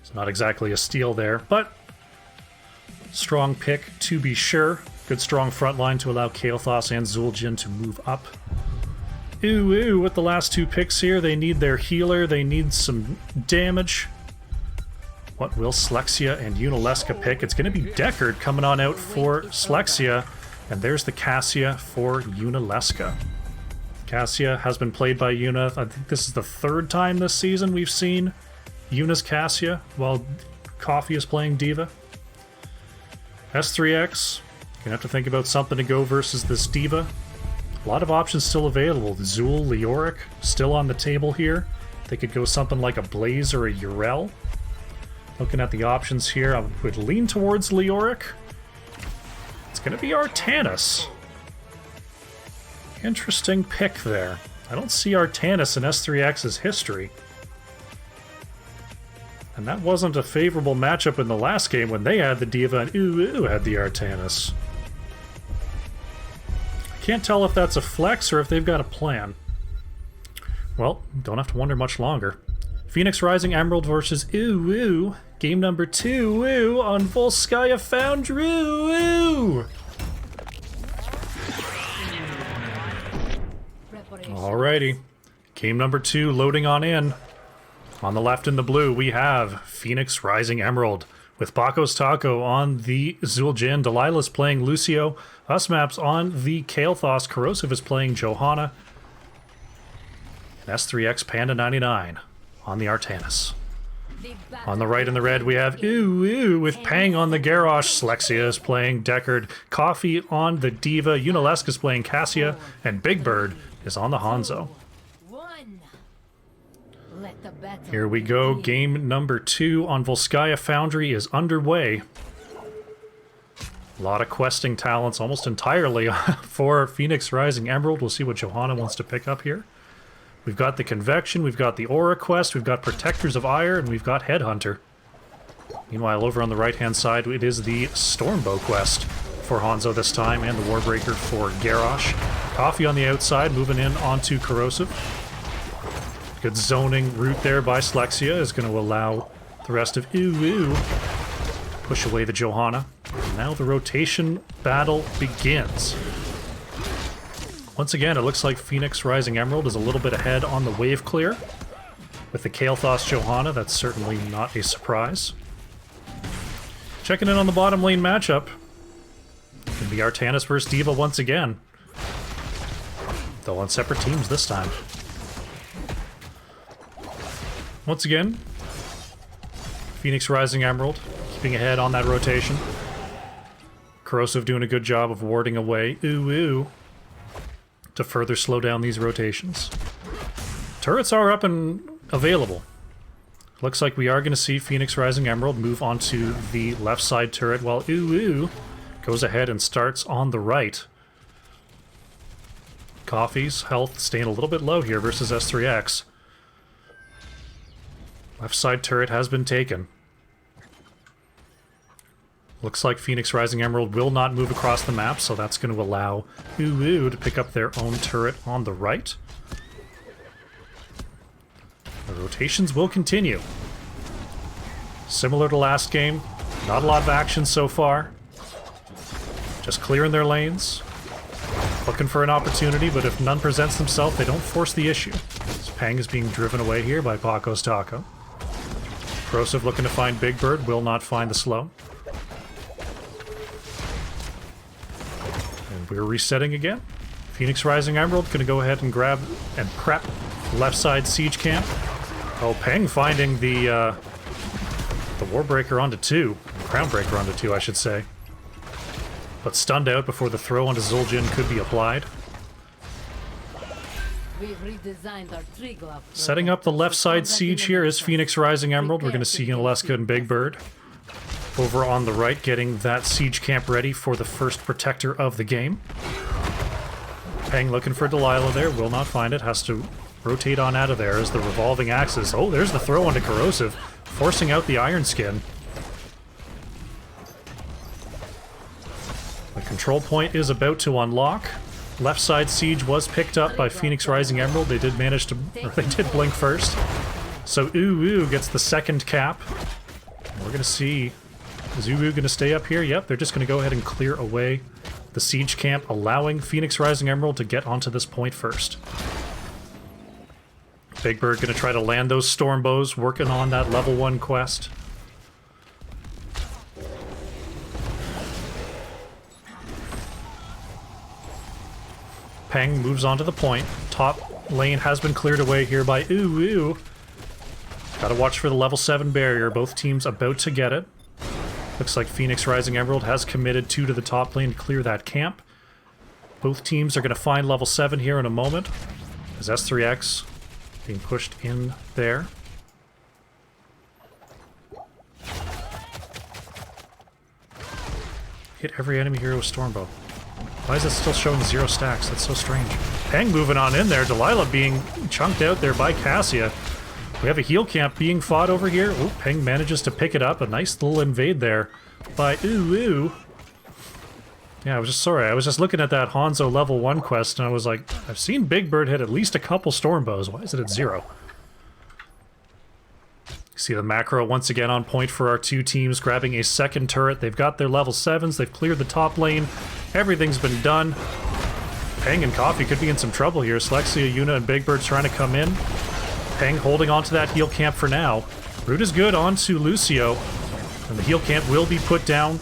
It's not exactly a steal there, but strong pick to be sure. Good strong front line to allow Kael'thas and Zul'jin to move up. Ooh, with the last two picks here, they need their healer, they need some damage. What will Slexia and Yunalesca pick? It's going to be Deckard coming on out for Slexia, and there's the Cassia for Yunalesca. Cassia has been played by Yuna. I think this is the third time this season we've seen Yuna's Cassia while Coffee is playing D.Va. S3X, gonna have to think about something to go versus this D.Va. A lot of options still available. Zul, Leoric, still on the table here. They could go something like a Blaze or a Yrel. Looking at the options here, I would lean towards Leoric. It's gonna be Artanis. Interesting pick there. I don't see Artanis in S3X's history. And that wasn't a favorable matchup in the last game when they had the D.Va and Ooh had the Artanis. I can't tell if that's a flex or if they've got a plan. Well, don't have to wonder much longer. Phoenix Rising Emerald versus Ooh. Game number 2 on Volskaya Foundry. Alrighty. Game number 2 loading on in. On the left in the blue, we have Phoenix Rising Emerald with Paco's Taco on the Zul'jin. Delilah's playing Lucio. Usmaps on the Kael'thas. Corrosive is playing Johanna. And S3X Panda 99 on the Artanis. On the right in the red, we have Ooh with Pang on the Garrosh. Slexia is playing Deckard. Coffee on the D.Va. Yunalesca is playing Cassia. And Big Bird is on the Hanzo. Here we go. Game number 2 on Volskaya Foundry is underway. A lot of questing talents almost entirely for Phoenix Rising Emerald. We'll see what Johanna wants to pick up here. We've got the Convection, we've got the Aura Quest, we've got Protectors of Ire, and we've got Headhunter. Meanwhile, over on the right-hand side, it is the Stormbow Quest for Hanzo this time, and the Warbreaker for Garrosh. Coffee on the outside, moving in onto Corrosive. Good zoning route there by Slexia is going to allow the rest of Ooh to push away the Johanna. And now the rotation battle begins. Once again, it looks like Phoenix Rising Emerald is a little bit ahead on the wave clear. With the Kael'thas Johanna, that's certainly not a surprise. Checking in on the bottom lane matchup. It can be Artanis versus D.Va once again. Though on separate teams this time. Once again, Phoenix Rising Emerald keeping ahead on that rotation. Corrosive doing a good job of warding away Ooh to further slow down these rotations. Turrets are up and available. Looks like we are going to see Phoenix Rising Emerald move onto the left side turret while Ooh goes ahead and starts on the right. Coffee's health staying a little bit low here versus S3X. Left side turret has been taken. Looks like Phoenix Rising Emerald will not move across the map, so that's going to allow UWU to pick up their own turret on the right. The rotations will continue. Similar to last game, not a lot of action so far. Just clearing their lanes. Looking for an opportunity, but if none presents themselves, they don't force the issue. So Peng is being driven away here by Paco's Taco. Corrosive looking to find Big Bird, will not find the slow. And we're resetting again. Phoenix Rising Emerald gonna go ahead and grab and prep left side siege camp. Oh, Peng finding the Warbreaker onto 2. Crownbreaker onto 2, I should say. But stunned out before the throw onto Zul'jin could be applied. Setting up the left side siege here is Phoenix Rising Emerald. We're going to see Yunalesca and Big Bird. Over on the right, getting that siege camp ready for the first protector of the game. Peng looking for Delilah there, will not find it, has to rotate on out of there as the revolving axis. Oh, there's the throw onto Corrosive, forcing out the Iron Skin. The control point is about to unlock. Left side siege was picked up by Phoenix Rising Emerald. They did manage to, or they did blink first. So UWU gets the second cap. And we're gonna see, is UWU gonna stay up here? Yep, they're just gonna go ahead and clear away the siege camp, allowing Phoenix Rising Emerald to get onto this point first. Big Bird gonna try to land those storm bows, working on that level 1 quest. Peng moves on to the point. Top lane has been cleared away here by UWU. Gotta watch for the level 7 barrier. Both teams about to get it. Looks like Phoenix Rising Emerald has committed 2 to the top lane to clear that camp. Both teams are going to find level 7 here in a moment. As S3X being pushed in there. Hit every enemy hero with Stormbow. Why is it still showing 0 stacks? That's so strange. Peng moving on in there. Delilah being chunked out there by Cassia. We have a heal camp being fought over here. Oh, Peng manages to pick it up. A nice little invade there by UWU. Yeah, I was just looking at that Hanzo level 1 quest, and I was like, I've seen Big Bird hit at least a couple Stormbows. Why is it at 0? See the macro once again on point for our two teams, grabbing a second turret. They've got their level 7s. They've cleared the top lane. Everything's been done. Peng and Coffee could be in some trouble here. Slexia, Yuna, and Big Bird trying to come in. Peng holding onto that heal camp for now. Root is good onto Lucio. And the heal camp will be put down.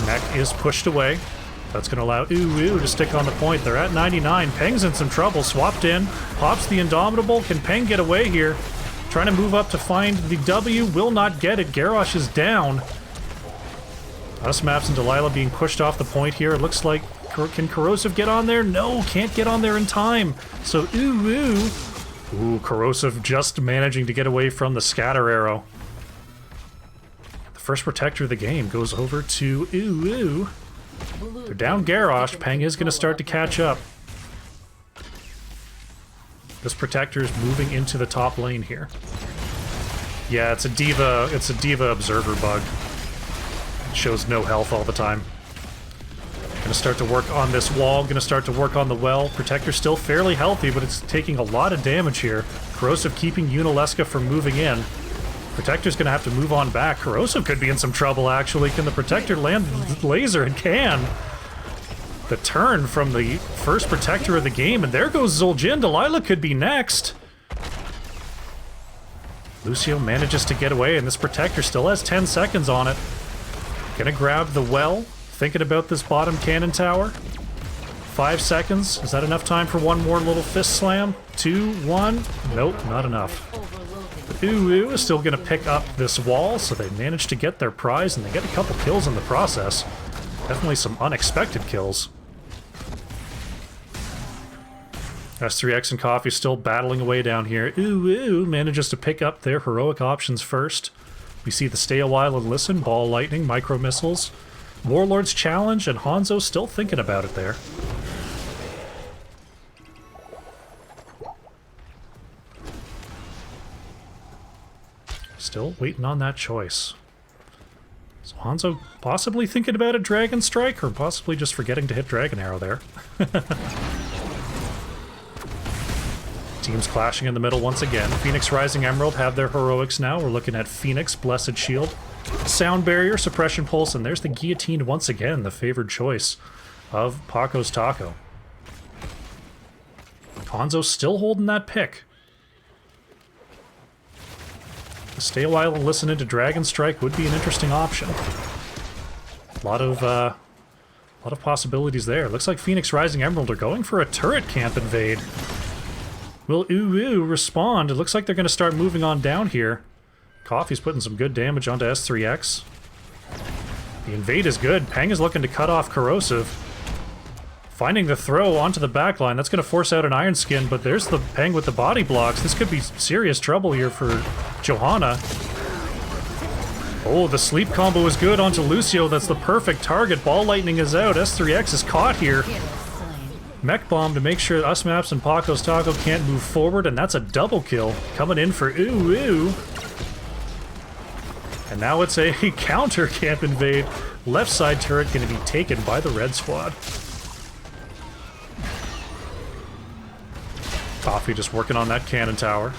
Mech is pushed away. That's going to allow UWU to stick on the point. They're at 99. Peng's in some trouble. Swapped in. Pops the Indomitable. Can Peng get away here? Trying to move up to find the W. Will not get it. Garrosh is down. Us Maps and Delilah being pushed off the point here. It looks like... Can Corrosive get on there? No, can't get on there in time. So UWU... Ooh, Corrosive just managing to get away from the scatter arrow. The first protector of the game goes over to UWU. They're down Garrosh. Peng is going to start to catch up. This protector is moving into the top lane here. Yeah, it's a D.Va observer bug. It shows no health all the time. Gonna start to work on this wall, gonna start to work on the well. Protector's still fairly healthy, but it's taking a lot of damage here. Corrosive keeping Yunalesca from moving in. Protector's gonna have to move on back. Corrosive could be in some trouble, actually. Can the Protector land the laser? It can! The turn from the first Protector of the game, and there goes Zul'jin. Delilah could be next. Lucio manages to get away, and this Protector still has 10 seconds on it. Gonna grab the well. Thinking about this bottom cannon tower. 5 seconds. Is that enough time for one more little fist slam? 2, 1. Nope, not enough. But UWU is still going to pick up this wall, so they manage to get their prize, and they get a couple kills in the process. Definitely some unexpected kills. S3X and Coffee still battling away down here. UWU manages to pick up their heroic options first. We see the Stay a While and Listen, Ball Lightning, Micro Missiles. Warlord's Challenge, and Hanzo still thinking about it there. Still waiting on that choice. So Hanzo possibly thinking about a Dragon Strike, or possibly just forgetting to hit Dragon Arrow there. Teams clashing in the middle once again. Phoenix Rising Emerald have their heroics now. We're looking at Phoenix, Blessed Shield, Sound Barrier, Suppression Pulse, and there's the Guillotine once again, the favored choice of Paco's Taco. Hanzo still holding that pick. Stay a while and listen into Dragon Strike would be an interesting option. A lot of possibilities there. Looks like Phoenix Rising Emerald are going for a turret camp invade. Will Uwu respond? It looks like they're going to start moving on down here. Coffee's putting some good damage onto S3X. The invade is good. Peng is looking to cut off Corrosive. Finding the throw onto the backline. That's going to force out an Iron Skin, but there's the Peng with the body blocks. This could be serious trouble here for Johanna. Oh, the sleep combo is good onto Lucio. That's the perfect target. Ball Lightning is out. S3X is caught here. Mech Bomb to make sure Usmaps and Paco's Taco can't move forward, and that's a double kill coming in for Uwu. And now it's a counter camp invade. Left side turret going to be taken by the red squad. Coffee just working on that cannon tower.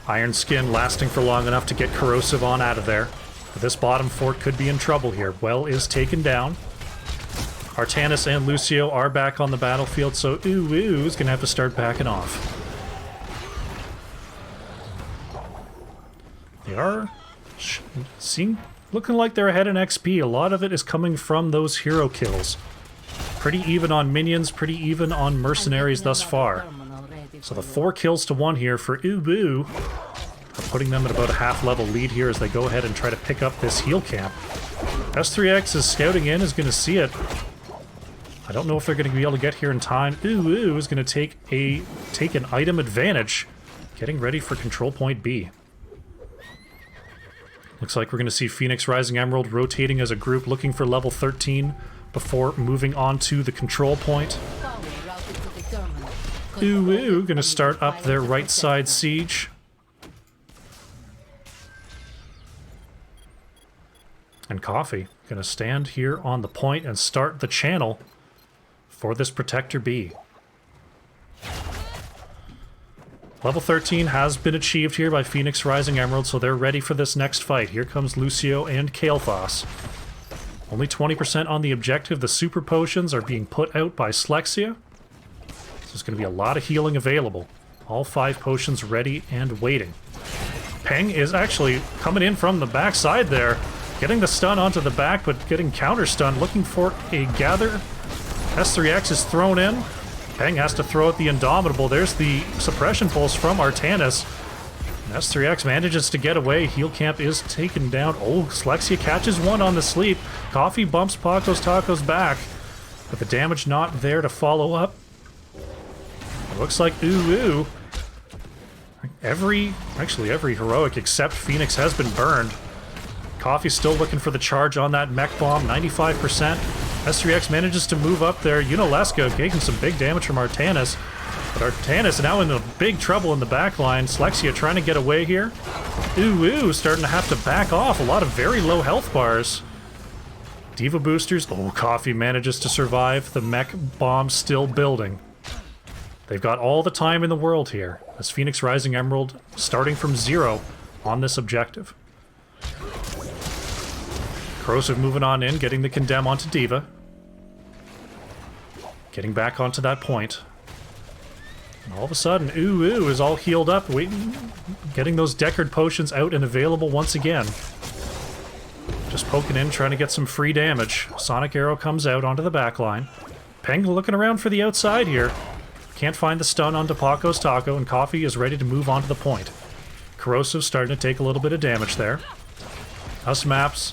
Iron Skin lasting for long enough to get Corrosive on out of there. But this bottom fort could be in trouble here. Well is taken down. Artanis and Lucio are back on the battlefield, so Uwu's gonna have to start backing off. They are looking like they're ahead in XP. A lot of it is coming from those hero kills. Pretty even on minions, pretty even on mercenaries thus far. So the 4 kills to 1 here for Uwu are putting them at about a half-level lead here as they go ahead and try to pick up this heal camp. S3X is scouting in, is going to see it. I don't know if they're going to be able to get here in time. Uwu is going to take an item advantage, getting ready for control point B. Looks like we're going to see Phoenix Rising Emerald rotating as a group, looking for level 13 before moving on to the control point. Uwu going to start up their right side siege. And Coffee going to stand here on the point and start the channel for this Protector B. Level 13 has been achieved here by Phoenix Rising Emerald, so they're ready for this next fight. Here comes Lucio and Kael'thas. Only 20% on the objective. The super potions are being put out by Slexia. So there's going to be a lot of healing available. All 5 potions ready and waiting. Peng is actually coming in from the backside there. Getting the stun onto the back, but getting counter stun. Looking for a gather. S3X is thrown in. Peng has to throw out the Indomitable. There's the suppression pulse from Artanis. S3X manages to get away. Heal camp is taken down. Oh, Slexia catches one on the sleep. Coffee bumps Paco's Tacos back. But the damage not there to follow up. It looks like Uwu. Every heroic except Phoenix has been burned. Coffee's still looking for the charge on that mech bomb. 95%. S3X manages to move up there. Yunalesca taking some big damage from Artanis. But Artanis now in big trouble in the back line. Slexia trying to get away here. Uwu starting to have to back off. A lot of very low health bars. Diva boosters. Oh, Coffee manages to survive. The mech bomb still building. They've got all the time in the world here. As Phoenix Rising Emerald starting from 0 on this objective. Corrosive moving on in, getting the Condemn onto Diva. Getting back onto that point. And all of a sudden, Uwu is all healed up, waiting, getting those Deckard potions out and available once again. Just poking in, trying to get some free damage. Sonic Arrow comes out onto the back line. Peng looking around for the outside here. Can't find the stun onto Paco's Taco, and Coffee is ready to move on to the point. Corrosive starting to take a little bit of damage there. Usmaps,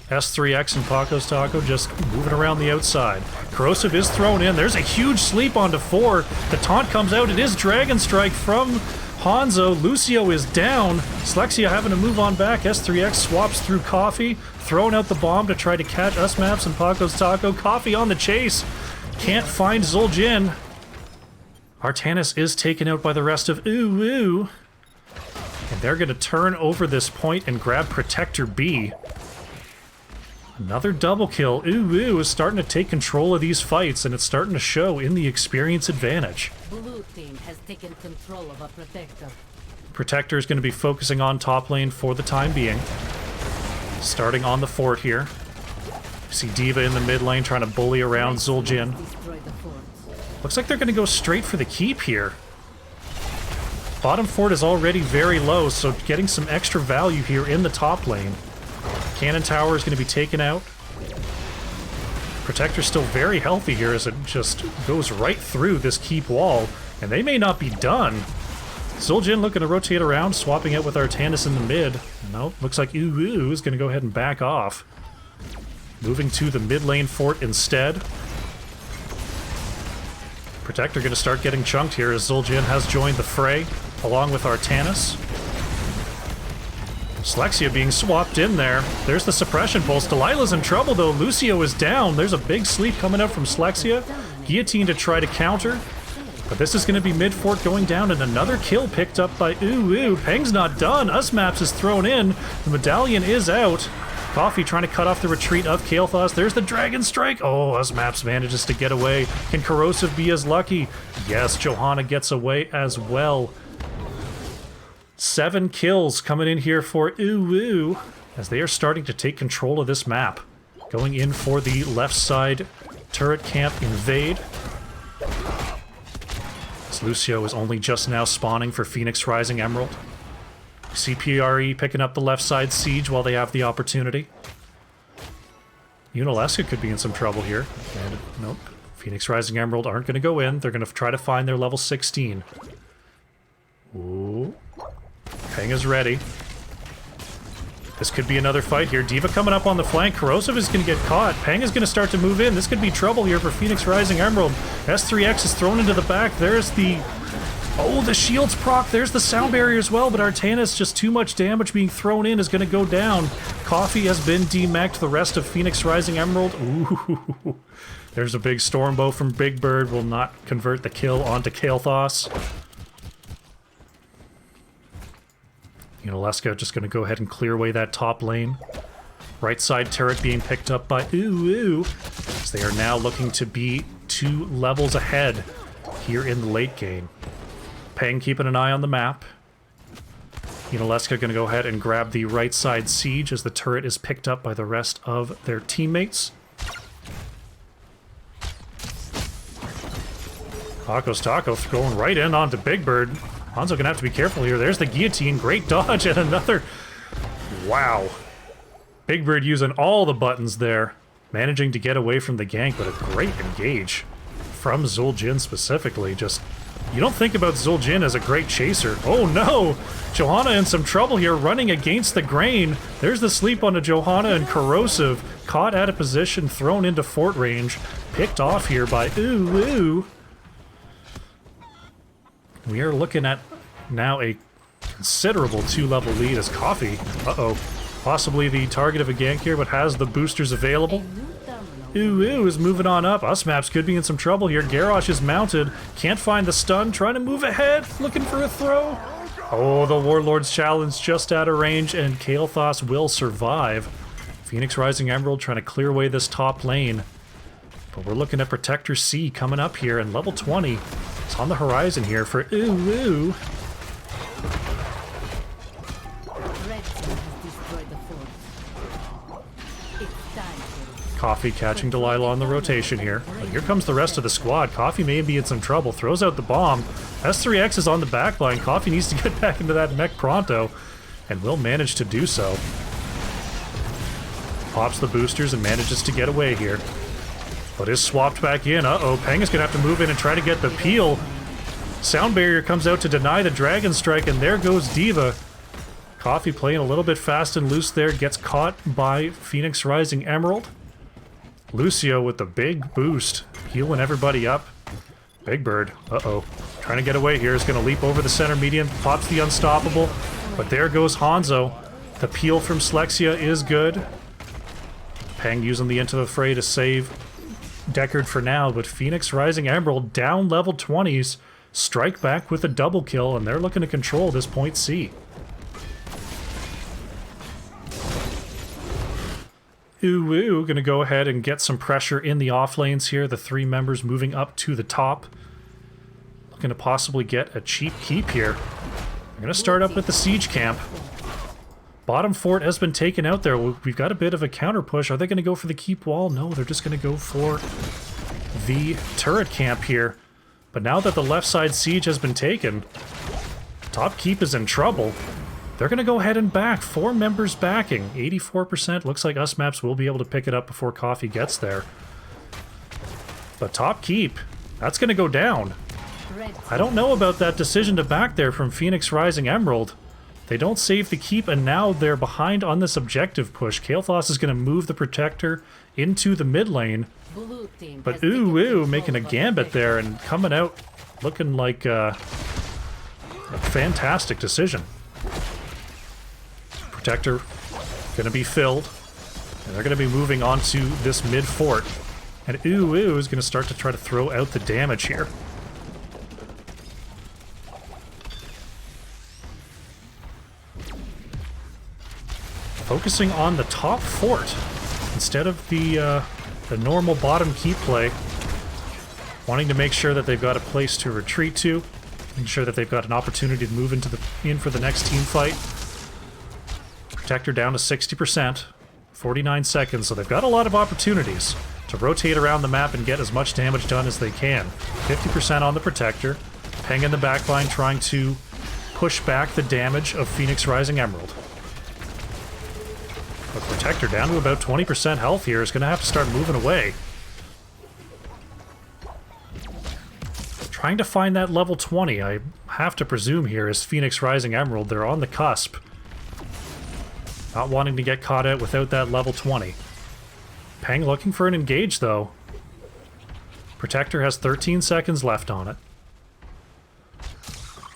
S3X and Paco's Taco just moving around the outside. Corrosive is thrown in. There's a huge sleep onto 4. The taunt comes out. It is Dragon Strike from Hanzo. Lucio is down. Slexia having to move on back. S3X swaps through Coffee, throwing out the bomb to try to catch Usmaps and Paco's Taco. Coffee on the chase. Can't find Zul'jin. Artanis is taken out by the rest of Uwu. And They're going to turn over this point and grab Protector B. Another double kill. Uwu is starting to take control of these fights, and it's starting to show in the experience advantage.
Blue team has taken control of a Protector.
Protector is going to be focusing on top lane for the time being. Starting on the fort here. You see D.Va in the mid lane trying to bully around Zul'jin.
Destroy the fort.
Looks like they're going to go straight for the keep here. Bottom fort is already very low, so getting some extra value here in the top lane. Cannon tower is going to be taken out. Protector's still very healthy here as it just goes right through this keep wall, and they may not be done. Zul'jin looking to rotate around, swapping out with Artanis in the mid. Nope, looks like Uwu is going to go ahead and back off. Moving to the mid lane fort instead. Protector going to start getting chunked here as Zul'jin has joined the fray, along with Artanis. Slexia being swapped in there. There's the suppression pulse. Delilah's in trouble though. Lucio is down. There's a big sleep coming out from Slexia. Guillotine to try to counter. But this is going to be mid-fort going down, and another kill picked up by Uwu. Peng's not done. Usmaps is thrown in. The medallion is out. Coffee trying to cut off the retreat of Kael'thas. There's the Dragon Strike. Oh, Usmaps manages to get away. Can Corrosive be as lucky? Yes, Johanna gets away as well. 7 kills coming in here for Uwu as they are starting to take control of this map. Going in for the left side turret camp invade. As Lucio is only just now spawning for Phoenix Rising Emerald. CPRE picking up the left side siege while they have the opportunity. Yunalesca could be in some trouble here. And nope, Phoenix Rising Emerald aren't going to go in. They're going to try to find their level 16. Ooh. Peng is ready. This could be another fight here. D.Va coming up on the flank. Corrosive is going to get caught. Peng is going to start to move in. This could be trouble here for Phoenix Rising Emerald. S3X is thrown into the back. There's the... Oh, the shields proc. There's the sound barrier as well, but Artanis, just too much damage being thrown in, is going to go down. Coffee has been demeched. The rest of Phoenix Rising Emerald. Ooh. There's a big Stormbow from Big Bird. Will not convert the kill onto Kael'thas. Yunalesca just going to go ahead and clear away that top lane. Right side turret being picked up by Uwu, as they are now looking to be 2 levels ahead here in the late game. Peng keeping an eye on the map. Yunalesca going to go ahead and grab the right side siege as the turret is picked up by the rest of their teammates. Taco going right in onto Big Bird. Hanzo gonna have to be careful here. There's the guillotine. Great dodge and another. Wow. Big Bird using all the buttons there. Managing to get away from the gank, but a great engage from Zul'jin specifically. Just, you don't think about Zul'jin as a great chaser. Oh no! Johanna in some trouble here, running against the grain. There's the sleep onto Johanna and Corrosive. Caught out of position, thrown into fort range. Picked off here by Uwu. We are looking at now a considerable 2-level lead as Coffee, possibly the target of a gank here, but has the boosters available. Uwu is moving on up. Usmaps could be in some trouble here. Garrosh is mounted, can't find the stun, trying to move ahead, looking for a throw. Oh, the Warlord's challenge just out of range, and Kael'thas will survive. Phoenix Rising Emerald trying to clear away this top lane. But we're looking at Protector C coming up here, and level 20 is on the horizon here for Uwu.
Red team has destroyed the fort. It's time.
Coffee catching Delilah on the rotation here. But here comes the rest of the squad. Coffee may be in some trouble. Throws out the bomb. S3X is on the back line. Coffee needs to get back into that mech pronto, and will manage to do so. Pops the boosters and manages to get away here. But is swapped back in. Peng is going to have to move in and try to get the peel. Sound barrier comes out to deny the Dragon Strike, and there goes D.Va. Coffee playing a little bit fast and loose there. Gets caught by Phoenix Rising Emerald. Lucio with the big boost. Healing everybody up. Big Bird. Trying to get away here. Is going to leap over the center median. Pops the Unstoppable. But there goes Hanzo. The peel from Slexia is good. Peng using the Into the Fray to save Deckard for now, but Phoenix Rising Emerald down level 20s, strike back with a double kill, and they're looking to control this point C. Uwu gonna go ahead and get some pressure in the off lanes here. The 3 members moving up to the top. Looking to possibly get a cheap keep here. They're gonna start up with the siege camp. Bottom fort has been taken out there. We've got a bit of a counter push. Are they gonna go for the keep wall? No, they're just gonna go for the turret camp here. But now that the left side siege has been taken, top keep is in trouble. They're going to go ahead and back. 4 members backing. 84%. Looks like us maps will be able to pick it up before coffee gets there. But top keep, that's going to go down. I don't know about that decision to back there from Phoenix Rising Emerald. They don't save the keep, and now they're behind on this objective push. Kael'thas is going to move the Protector into the mid lane. But Uwu making a gambit there and coming out looking like a fantastic decision. Protector going to be filled, and they're going to be moving on to this mid fort. And Uwu is going to start to try to throw out the damage here. Focusing on the top fort instead of the normal bottom keep play. Wanting to make sure that they've got a place to retreat to. Making sure that they've got an opportunity to move in for the next team fight. Protector down to 60%. 49 seconds, so they've got a lot of opportunities to rotate around the map and get as much damage done as they can. 50% on the Protector. Peng in the backline trying to push back the damage of Phoenix Rising Emerald. But Protector down to about 20% health here is going to have to start moving away. Trying to find that level 20, I have to presume here, is Phoenix Rising Emerald. They're on the cusp. Not wanting to get caught out without that level 20. Peng looking for an engage, though. Protector has 13 seconds left on it.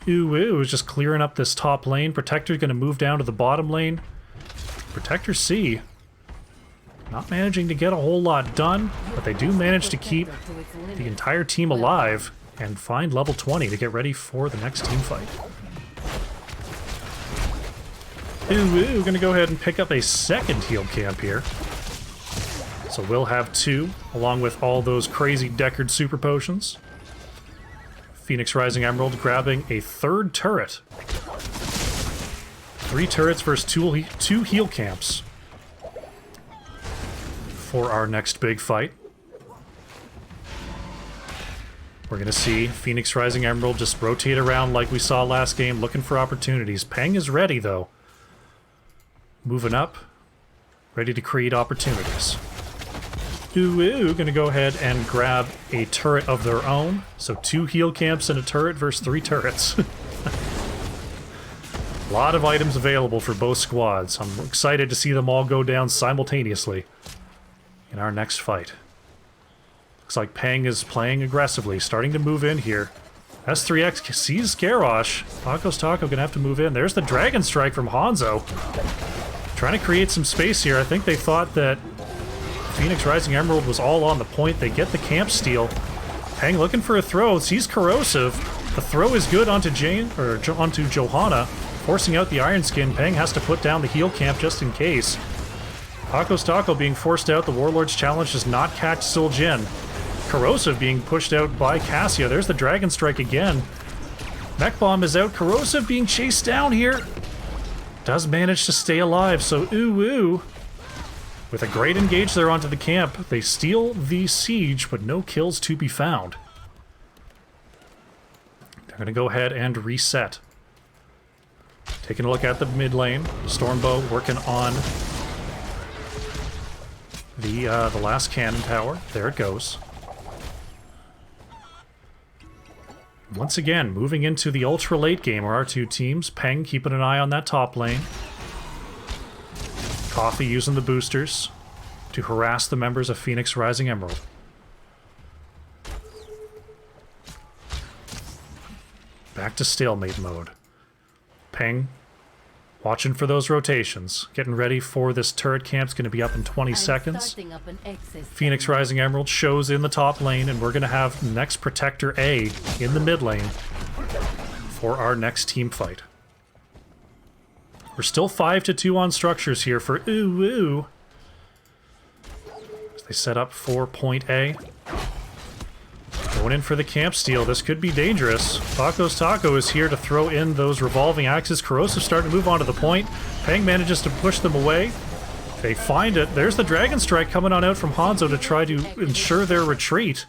Uwu is just clearing up this top lane. Protector's going to move down to the bottom lane. Protector C not managing to get a whole lot done, but they do manage to keep the entire team alive and find level 20 to get ready for the next team fight. Uwu gonna go ahead and pick up a second heal camp here. So we'll have 2, along with all those crazy Deckard super potions. Phoenix Rising Emerald grabbing a 3rd turret. 3 turrets versus 2 heal camps for our next big fight. We're going to see Phoenix Rising Emerald just rotate around like we saw last game, looking for opportunities. Peng is ready, though. Moving up, ready to create opportunities. Uwu going to go ahead and grab a turret of their own. So 2 heal camps and a turret versus 3 turrets. A lot of items available for both squads. I'm excited to see them all go down simultaneously in our next fight. Looks like Peng is playing aggressively, starting to move in here. S3X sees Garrosh. Taco's Taco gonna have to move in. There's the Dragon Strike from Hanzo. Trying to create some space here. I think they thought that Phoenix Rising Emerald was all on the point. They get the camp steal. Peng looking for a throw. Sees Corrosive. The throw is good onto onto Johanna. Forcing out the Iron Skin. Peng has to put down the heal camp just in case. Taco's Taco being forced out. The Warlord's Challenge does not catch Suljin. Corrosive being pushed out by Cassia. There's the Dragon Strike again. Mech Bomb is out. Corrosive being chased down here. Does manage to stay alive, so Uwu with a great engage there onto the camp. They steal the siege, but no kills to be found. They're going to go ahead and reset. Taking a look at the mid lane. Stormbow working on the last cannon tower. There it goes. Once again, moving into the ultra late game are our 2 teams. Peng keeping an eye on that top lane. Coffee using the boosters to harass the members of Phoenix Rising Emerald. Back to stalemate mode. Peng watching for those rotations. Getting ready for this turret camp's going to be up in 20 seconds. Phoenix Rising Emerald shows in the top lane, and we're going to have next Protector A in the mid lane for our next team fight. We're still 5-2 on structures here for Uwu. They set up for point A. Going in for the camp steal. This could be dangerous. Paco's Taco is here to throw in those revolving axes. Corrosive starting to move on to the point. Peng manages to push them away. They find it. There's the Dragon Strike coming on out from Hanzo to try to ensure their retreat.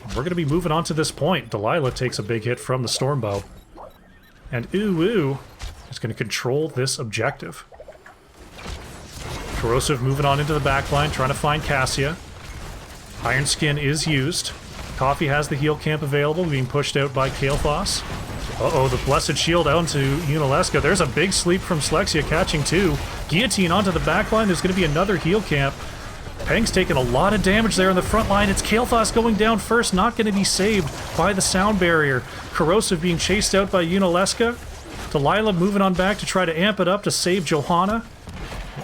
We're going to be moving on to this point. Delilah takes a big hit from the Stormbow. And Uwu is going to control this objective. Corrosive moving on into the backline, trying to find Cassia. Iron Skin is used. Coffee has the heal camp available, being pushed out by Kael'thas. Uh-oh, the Blessed Shield out to Yunalesca. There's a big sleep from Slexia, catching two. Guillotine onto the backline. There's going to be another heal camp. Peng's taking a lot of damage there in the front line. It's Kael'thas going down first, not going to be saved by the sound barrier. Corrosive being chased out by Yunalesca. Delilah moving on back to try to amp it up to save Johanna.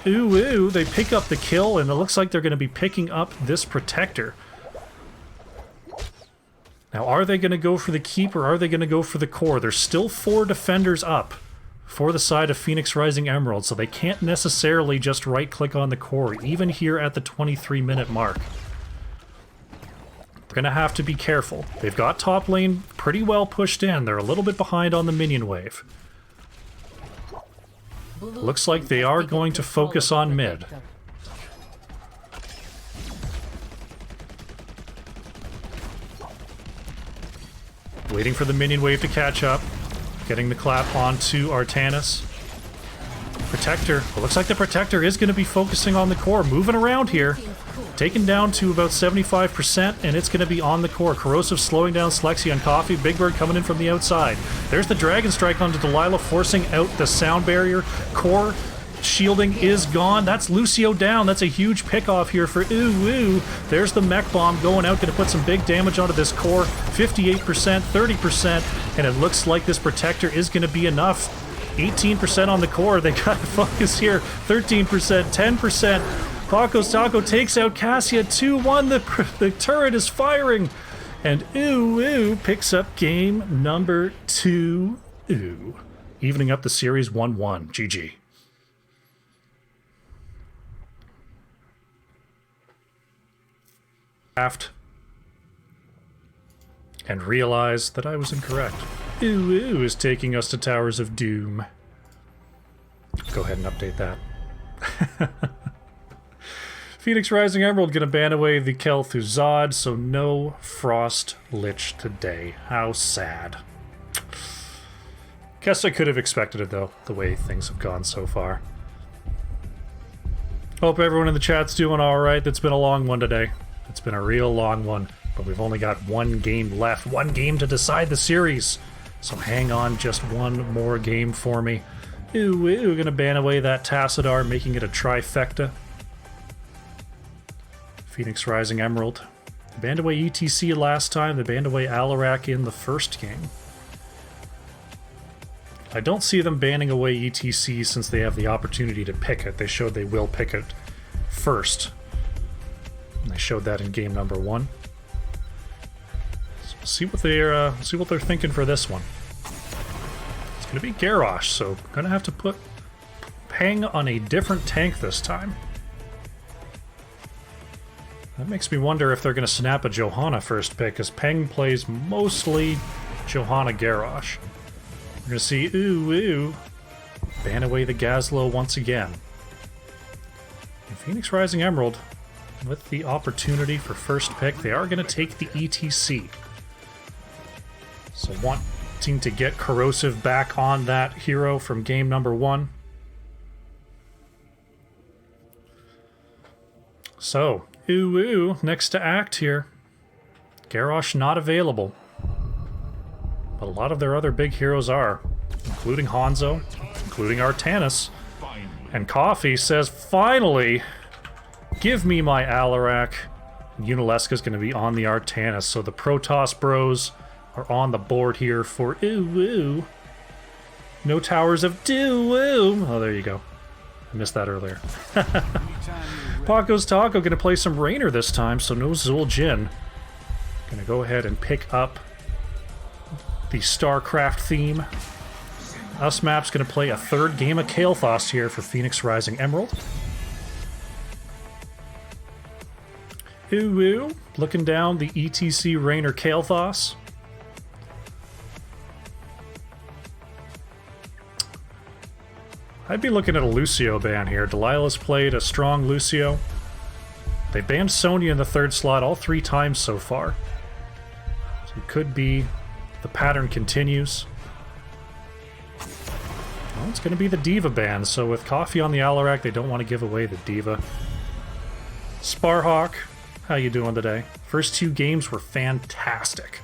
Ooh, they pick up the kill, and it looks like they're going to be picking up this Protector. Now, are they going to go for the keep, or are they going to go for the core? There's still 4 defenders up for the side of Phoenix Rising Emerald, so they can't necessarily just right-click on the core, even here at the 23-minute mark. We're going to have to be careful. They've got top lane pretty well pushed in. They're a little bit behind on the minion wave. Looks like they are going to focus on mid. Waiting for the minion wave to catch up. Getting the clap onto Artanis. Protector. It looks like the Protector is going to be focusing on the core. Moving around here. Taken down to about 75%, and it's going to be on the core. Corrosive slowing down Slexia and Coffee. Big Bird coming in from the outside. There's the Dragon Strike onto Delilah, forcing out the sound barrier. Core shielding is gone. That's Lucio down. That's a huge pick-off here for Uwu. There's the Mech Bomb going out, going to put some big damage onto this core. 58%, 30%, and it looks like this Protector is going to be enough. 18% on the core. They got to focus here. 13%, 10%. Paco's Taco takes out Cassia. 2-1. The turret is firing. And Uwu picks up game number 2. Evening up the series 1-1. GG. And realized that I was incorrect. Uwu is taking us to Towers of Doom. Go ahead and update that. Phoenix Rising Emerald gonna ban away the Kel'Thuzad, so no Frost Lich today. How sad. Guess I could have expected it though, the way things have gone so far. Hope everyone in the chat's doing alright. It's been a long one today. It's been a real long one, but we've only got one game left. One game to decide the series. So hang on just one more game for me. We're gonna ban away that Tassadar, making it a trifecta. Phoenix Rising Emerald. They banned away ETC last time. They banned away Alarak in the first game. I don't see them banning away ETC since they have the opportunity to pick it. They showed they will pick it first. And they showed that in game number 1. So see what they're thinking for this one. It's gonna be Garrosh, so gonna have to put Peng on a different tank this time. That makes me wonder if they're going to snap a Johanna first pick, because Peng plays mostly Johanna Garrosh. We're going to see Uwu ban away the Gazlowe once again. And Phoenix Rising Emerald, with the opportunity for first pick, they are going to take the ETC. So wanting to get Corrosive back on that hero from game number 1. So, Uwu, next to act here. Garrosh not available. But a lot of their other big heroes are, including Hanzo, including Artanis. And Coffee says, finally, give me my Alarak. Yunalesca's going to be on the Artanis, so the Protoss bros are on the board here for Uwu. No Towers of Doom. Oh, there you go. I missed that earlier. Paco's Taco gonna play some Raynor this time, so no Zul'jin. Gonna go ahead and pick up the StarCraft theme. Usmap's gonna play a third game of Kael'thas here for Phoenix Rising Emerald. Ooh, looking down the ETC Raynor Kael'thas. I'd be looking at a Lucio ban here. Delilah's played a strong Lucio. They banned Sonya in the third slot all 3 times so far. So it could be the pattern continues. Well, it's going to be the Diva ban, so with Coffee on the Alarak, they don't want to give away the Diva. Sparhawk, how you doing today? First 2 games were fantastic.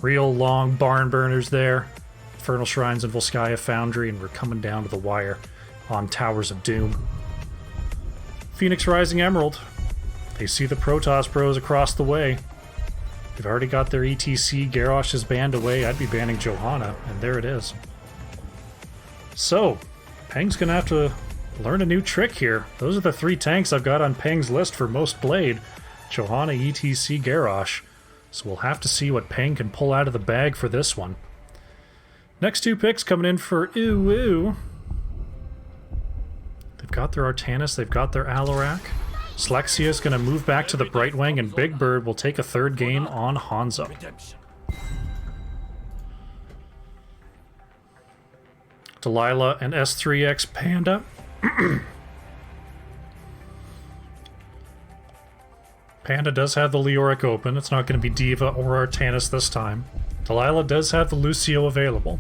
Real long barn burners there. Infernal Shrines and Volskaya Foundry, and we're coming down to the wire on Towers of Doom. Phoenix Rising Emerald. They see the Protoss Bros across the way. They've already got their ETC. Garrosh is banned away. I'd be banning Johanna, and there it is. So, Peng's gonna have to learn a new trick here. Those are the 3 tanks I've got on Peng's list for most played. Johanna, ETC, Garrosh. So we'll have to see what Peng can pull out of the bag for this one. Next 2 picks coming in for Ooh. They've got their Artanis, they've got their Alarak. Slexia's going to move back to the Brightwing, and Big Bird will take a 3rd game on Hanzo. Delilah and S3X Panda. Panda does have the Leoric open. It's not going to be Diva or Artanis this time. Delilah does have the Lucio available.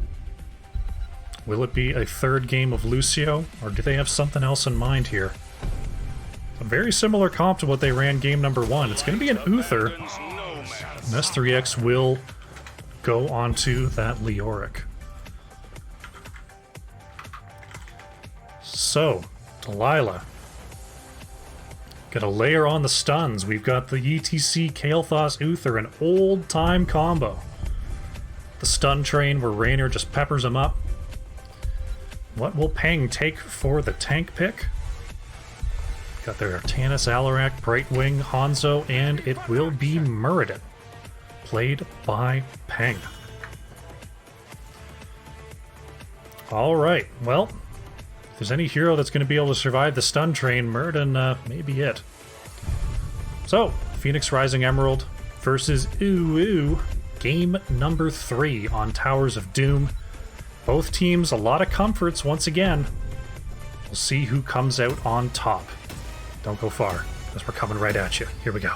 Will it be a 3rd game of Lucio, or do they have something else in mind here? A very similar comp to what they ran game number 1. It's going to be an Uther. And S3X will go onto that Leoric. So, Delilah. Gonna layer on the stuns. We've got the ETC Kael'thas Uther, an old-time combo. The stun train where Raynor just peppers him up. What will Peng take for the tank pick? Got their Artanis, Alarak, Brightwing, Hanzo, and it will be Muradin. Played by Peng. Alright, well, if there's any hero that's going to be able to survive the stun train, Muradin may be it. So, Phoenix Rising Emerald versus Ooh. Game number 3 on Towers of Doom. Both teams a lot of comforts once again. We'll see who comes out on top. Don't go far, because we're coming right at you. Here we go.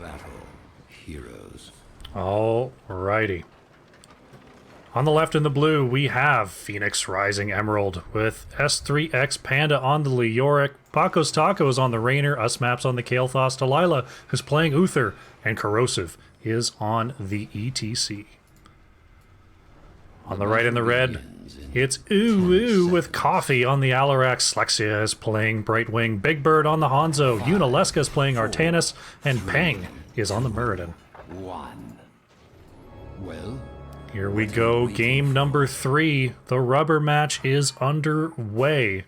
Battle heroes.
Alrighty. On the left in the blue, we have Phoenix Rising Emerald with S3X Panda on the Leoric. Paco's Taco is on the Raynor, Usmaps on the Kael'thas. Delilah is playing Uther, and Corrosive is on the ETC. On the right in the red, it's Ooh with Coffee on the Alarak. Slexia is playing Brightwing. Big Bird on the Hanzo. Unaleska is playing Artanis, and Peng is on the Muradin.
1. Well,
here we go, game number 3. The rubber match is underway.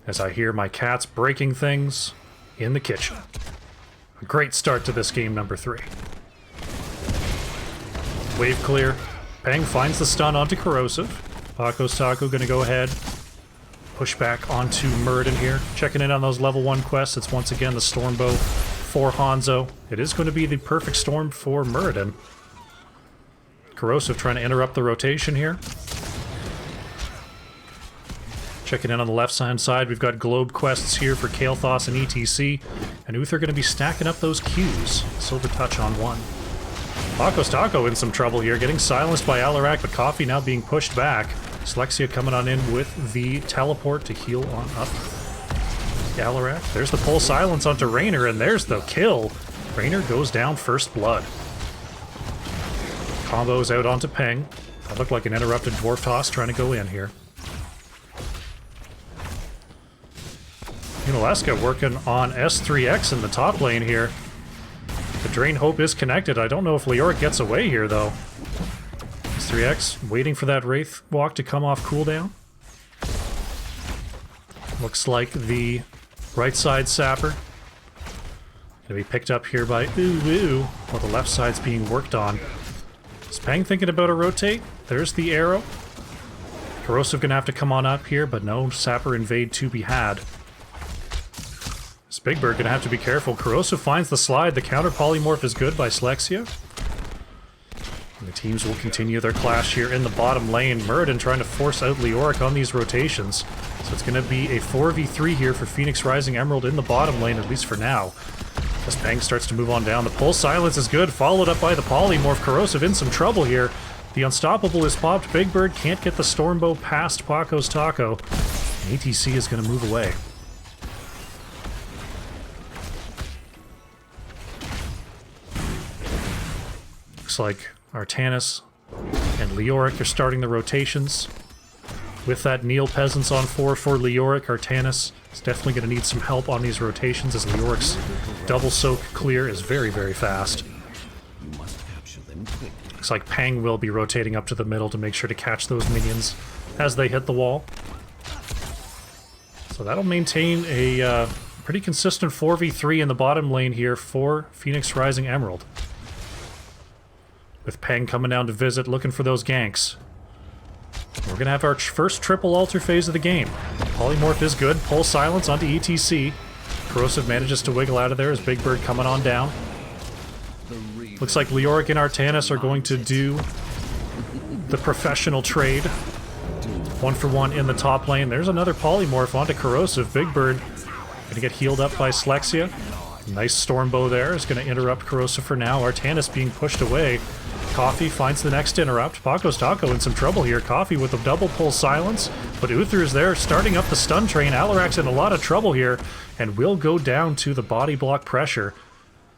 As I hear my cats breaking things in the kitchen. A great start to this game number 3. Wave clear. Peng finds the stun onto Corrosive. Paco's Taco gonna go ahead. Push back onto Muradin here. Checking in on those level 1 quests. It's once again the Stormbow for Hanzo. It is going to be the perfect storm for Muradin. Corrosive trying to interrupt the rotation here. Checking in on the left-hand side, we've got globe quests here for Kael'thas and ETC. And Uther going to be stacking up those Qs. Silver Touch on 1. Paco's Taco in some trouble here, getting silenced by Alarak, but Coffee now being pushed back. Slexia coming on in with the teleport to heal on up. Alarak. There's the pull silence onto Raynor, and there's the kill. Raynor goes down first blood. Combos out onto Peng. That looked like an interrupted Dwarf Toss trying to go in here. Unaleska working on S3X in the top lane here. The Drain Hope is connected. I don't know if Leoric gets away here, though. S3X waiting for that Wraith Walk to come off cooldown. Looks like the right side Sapper gonna be picked up here by Ooh, while the left side's being worked on. Is Peng thinking about a rotate? There's the arrow. Corrosive gonna have to come on up here, but no Sapper Invade to be had. This Big Bird gonna have to be careful. Corrosive finds the slide. The counter polymorph is good by Slexia. And the teams will continue their clash here in the bottom lane. Muradin trying to force out Leoric on these rotations. So it's gonna be a 4v3 here for Phoenix Rising Emerald in the bottom lane, at least for now. As Pang starts to move on down. The Pulse Silence is good, followed up by the polymorph. Corrosive in some trouble here. The Unstoppable is popped. Big Bird can't get the Stormbow past Paco's Taco. ATC is going to move away. Looks like Artanis and Leoric are starting the rotations. With that Neil Peasants on 4 for Leoric, Artanis is definitely going to need some help on these rotations as Leoric's double soak clear is very, very fast.
You must capture them quickly.
Looks like Pang will be rotating up to the middle to make sure to catch those minions as they hit the wall. So that'll maintain a pretty consistent 4v3 in the bottom lane here for Phoenix Rising Emerald. With Pang coming down to visit, looking for those ganks. We're going to have our first triple altar phase of the game. Polymorph is good. Pull Silence onto ETC. Corrosive manages to wiggle out of there as Big Bird coming on down. Looks like Leoric and Artanis are going to do the professional trade. 1-for-1 in the top lane. There's another polymorph onto Corrosive. Big Bird gonna get healed up by Slexia. Nice Stormbow there is gonna interrupt Corrosive for now. Artanis being pushed away. Coffee finds the next interrupt. Paco's Taco in some trouble here. Coffee with a double pull silence, but Uther is there starting up the stun train. Alarak's in a lot of trouble here and will go down to the body block pressure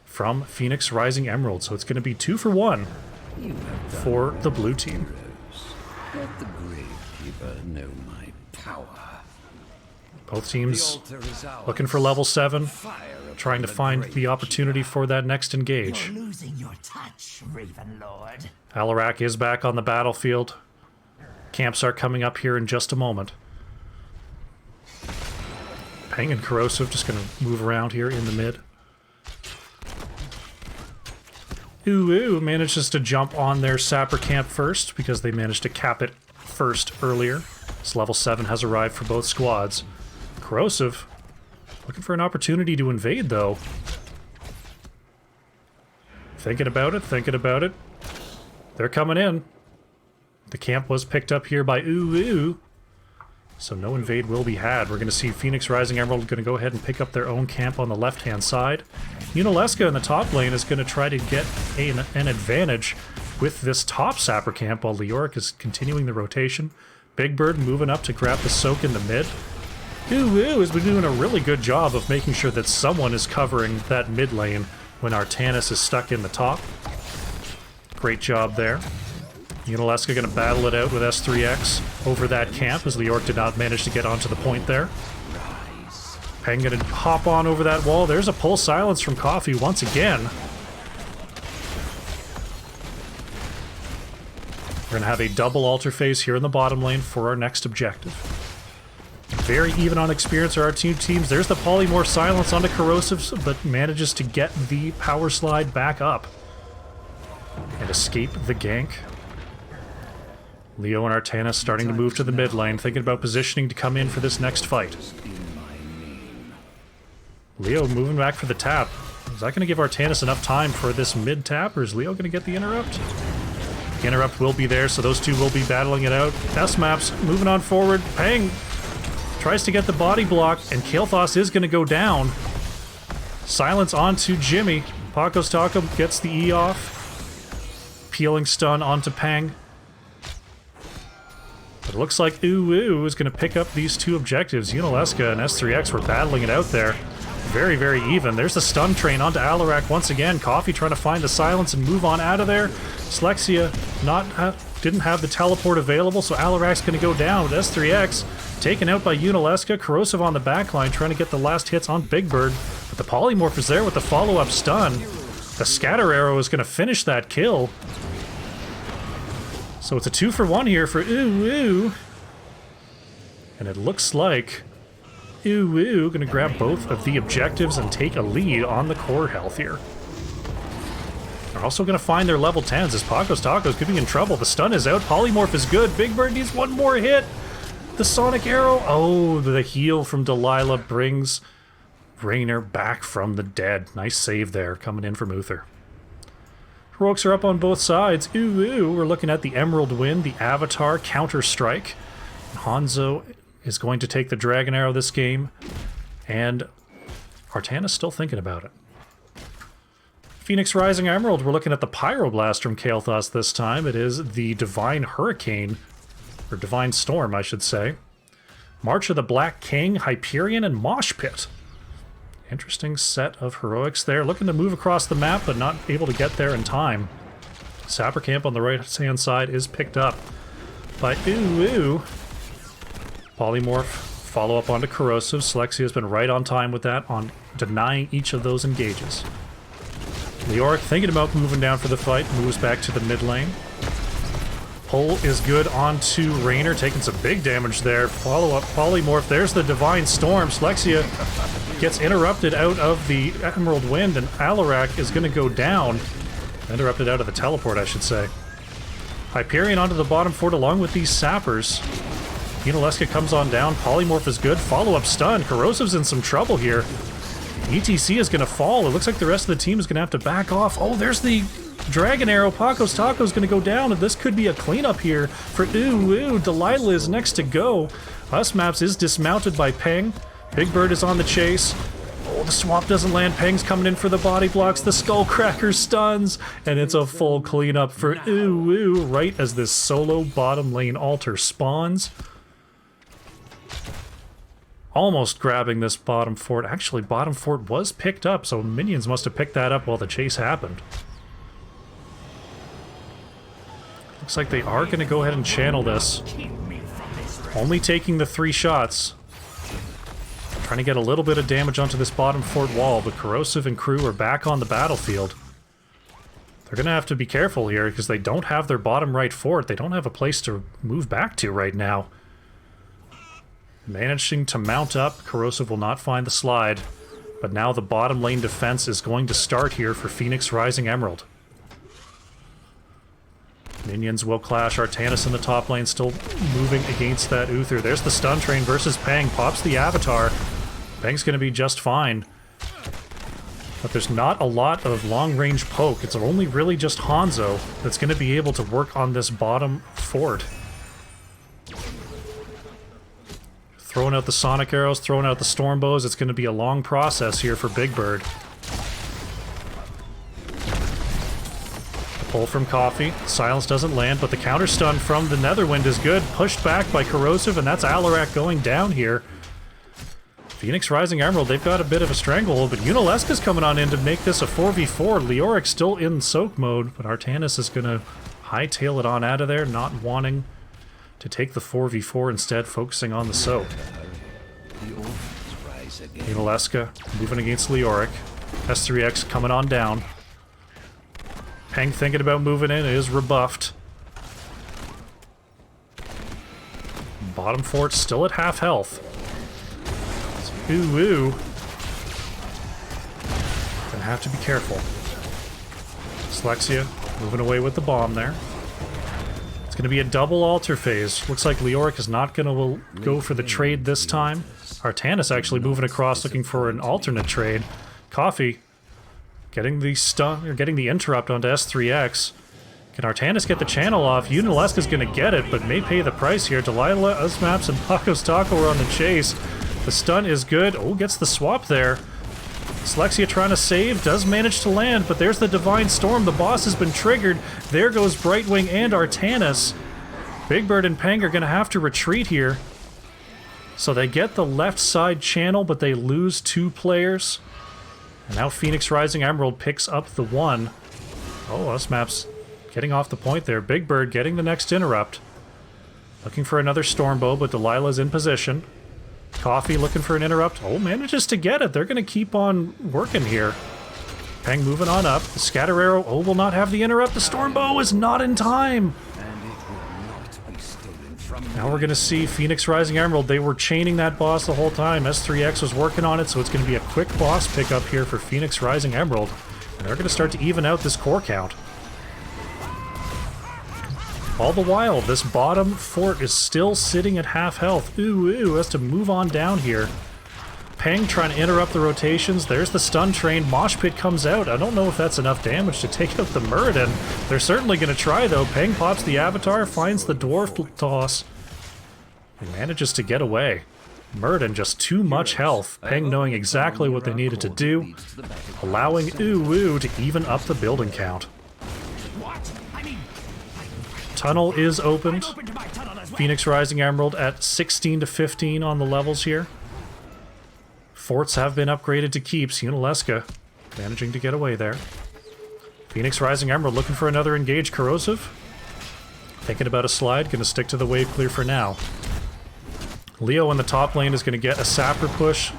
from Phoenix Rising Emerald. So it's going to be 2-for-1 for the blue team.
Let the Gravekeeper know my power.
Both teams looking for level 7, trying to find the opportunity for that next engage.
You're losing your touch, Ravenlord.
Alarak is back on the battlefield. Camps are coming up here in just a moment. Pang and Corrosive just going to move around here in the mid. Ooh manages to jump on their Sapper camp first because they managed to cap it first earlier. This level 7 has arrived for both squads. Corrosive looking for an opportunity to invade though. Thinking about it. They're coming in. The camp was picked up here by Ooh. So no invade will be had. We're going to see Phoenix Rising Emerald going to go ahead and pick up their own camp on the left-hand side. Unaleska in the top lane is going to try to get an advantage with this top Sapper camp while Leoric is continuing the rotation. Big Bird moving up to grab the soak in the mid. Ooh has been doing a really good job of making sure that someone is covering that mid lane when Artanis is stuck in the top. Great job there. Unaleska going to battle it out with S3X over that camp as Leoric did not manage to get onto the point there. Pang going to hop on over that wall. There's a pull silence from Coffee once again. We're going to have a double altar phase here in the bottom lane for our next objective. Very even on experience are our two teams. There's the polymorph silence onto Corrosive, but manages to get the power slide back up and escape the gank. Leo and Artanis starting to move to the mid lane, thinking about positioning to come in for this next fight. Leo moving back for the tap. Is that going to give Artanis enough time for this mid tap, or is Leo going to get the interrupt? The interrupt will be there, so those two will be battling it out. S-Maps moving on forward. Pang tries to get the body block, and Kael'thas is going to go down. Silence onto Jimmy. Paco's Taco gets the E off. Peeling stun onto Pang. But it looks like Ooh is going to pick up these two objectives. Unaleska and S3X were battling it out there. Very, very even. There's the stun train onto Alarak once again. Coffee trying to find the silence and move on out of there. Slexia didn't have the teleport available, so Alarak's going to go down with S3X. Taken out by Unaleska. Corrosive on the backline trying to get the last hits on Big Bird. But the polymorph is there with the follow-up stun. The scatter arrow is going to finish that kill. So it's a 2-for-1 here for Ooh. And it looks like Ooh going to grab both of the objectives and take a lead on the core health here. They're also going to find their level 10s as Pacos Tacos could be in trouble. The stun is out. Polymorph is good. Big Bird needs one more hit. The Sonic Arrow. Oh, the heal from Delilah brings Raynor back from the dead. Nice save there coming in from Uther. Heroics are up on both sides. Ooh, ooh. We're looking at the Emerald Wind, the Avatar, Counter-Strike. Hanzo is going to take the Dragon Arrow this game. And Artana's still thinking about it. Phoenix Rising Emerald, we're looking at the Pyroblast from Kael'thas this time. It is the Divine Hurricane, or Divine Storm, I should say. March of the Black King, Hyperion, and Mosh Pit. Interesting set of heroics there. Looking to move across the map, but not able to get there in time. Sapper Camp on the right-hand side is picked up by Ooh. Polymorph, follow up onto Corrosive. Selexia has been right on time with that, on denying each of those engages. Leoric thinking about moving down for the fight, moves back to the mid lane. Pull is good onto Raynor, taking some big damage there. Follow up Polymorph, there's the Divine Storm. Selexia gets interrupted out of the Emerald Wind, and Alarak is going to go down. Interrupted out of the teleport, I should say. Hyperion onto the bottom fort along with these sappers. Yunalesca comes on down, Polymorph is good, follow-up stun. Corrosive's in some trouble here. ETC is going to fall. It looks like the rest of the team is going to have to back off. Oh, there's the Dragon Arrow. Pacos Tacos going to go down, and this could be a cleanup here for Ooh. Delilah is next to go. Usmaps is dismounted by Peng. Big Bird is on the chase. Oh, the swap doesn't land. Peng's coming in for the body blocks. The Skullcracker stuns, and it's a full cleanup for Ooh right as this solo bottom lane altar spawns. Almost grabbing this bottom fort. Actually, bottom fort was picked up, so minions must have picked that up while the chase happened. Looks like they are going to go ahead and channel this. Only taking the 3 shots. Trying to get a little bit of damage onto this bottom fort wall, but Corrosive and crew are back on the battlefield. They're going to have to be careful here because they don't have their bottom right fort. They don't have a place to move back to right now. Managing to mount up, Corrosive will not find the slide, but now the bottom lane defense is going to start here for Phoenix Rising Emerald. Minions will clash. Artanis in the top lane still moving against that Uther. There's the stun train versus Peng. Pops the Avatar. Peng's going to be just fine. But there's not a lot of long-range poke. It's only really just Hanzo that's going to be able to work on this bottom fort. Throwing out the Sonic Arrows, throwing out the Storm Bows. It's going to be a long process here for Big Bird. Pull from Coffee. Silence doesn't land, but the counter stun from the Netherwind is good. Pushed back by Corrosive, and that's Alarak going down here. Phoenix Rising Emerald, they've got a bit of a stranglehold, but Yunalesca's coming on in to make this a 4v4. Leoric still in soak mode, but Artanis is going to hightail it on out of there, not wanting to take the 4v4, instead focusing on the soak. Yunalesca moving against Leoric. S3X coming on down. Peng thinking about moving in, is rebuffed. Bottom fort still at half health. Ooh. Gonna have to be careful. Selexia moving away with the bomb there. It's gonna be a double altar phase. Looks like Leoric is not gonna go for the trade this time. Artanis actually moving across looking for an alternate trade. Coffee getting the stun, or getting the interrupt onto S3X. Can Artanis get the channel off? Yunalesca's gonna get it, but may pay the price here. Delilah, Usmaps, and Pacos Taco are on the chase. The stun is good. Oh, gets the swap there. Selexia trying to save, does manage to land, but there's the Divine Storm. The boss has been triggered. There goes Brightwing and Artanis. Big Bird and Peng are gonna have to retreat here. So they get the left side channel, but they lose 2 players. And now Phoenix Rising Emerald picks up the 1. Oh, Usmaps getting off the point there. Big Bird getting the next interrupt. Looking for another Stormbow, but Delilah's in position. Coffee looking for an interrupt. Oh, manages to get it. They're going to keep on working here. Peng moving on up. The Scatter Arrow, oh, will not have the interrupt. The Stormbow is not in time. Now we're going to see Phoenix Rising Emerald. They were chaining that boss the whole time. S3X was working on it, so it's going to be a quick boss pickup here for Phoenix Rising Emerald. And they're going to start to even out this core count. All the while, this bottom fort is still sitting at half health. Ooh, has to move on down here. Peng trying to interrupt the rotations. There's the stun train. Mosh Pit comes out. I don't know if that's enough damage to take out the Muradin. They're certainly going to try, though. Peng pops the Avatar, finds the Dwarf toss, and manages to get away. Muradin just too much health. Peng knowing exactly what they needed to do, allowing Uwu to even up the building count. Tunnel is opened. Phoenix Rising Emerald at 16 to 15 on the levels here. Forts have been upgraded to keeps. Yunalesca managing to get away there. Phoenix Rising Emerald looking for another engaged corrosive. Thinking about a slide, gonna stick to the wave clear for now. Leo in the top lane is gonna get a sapper push.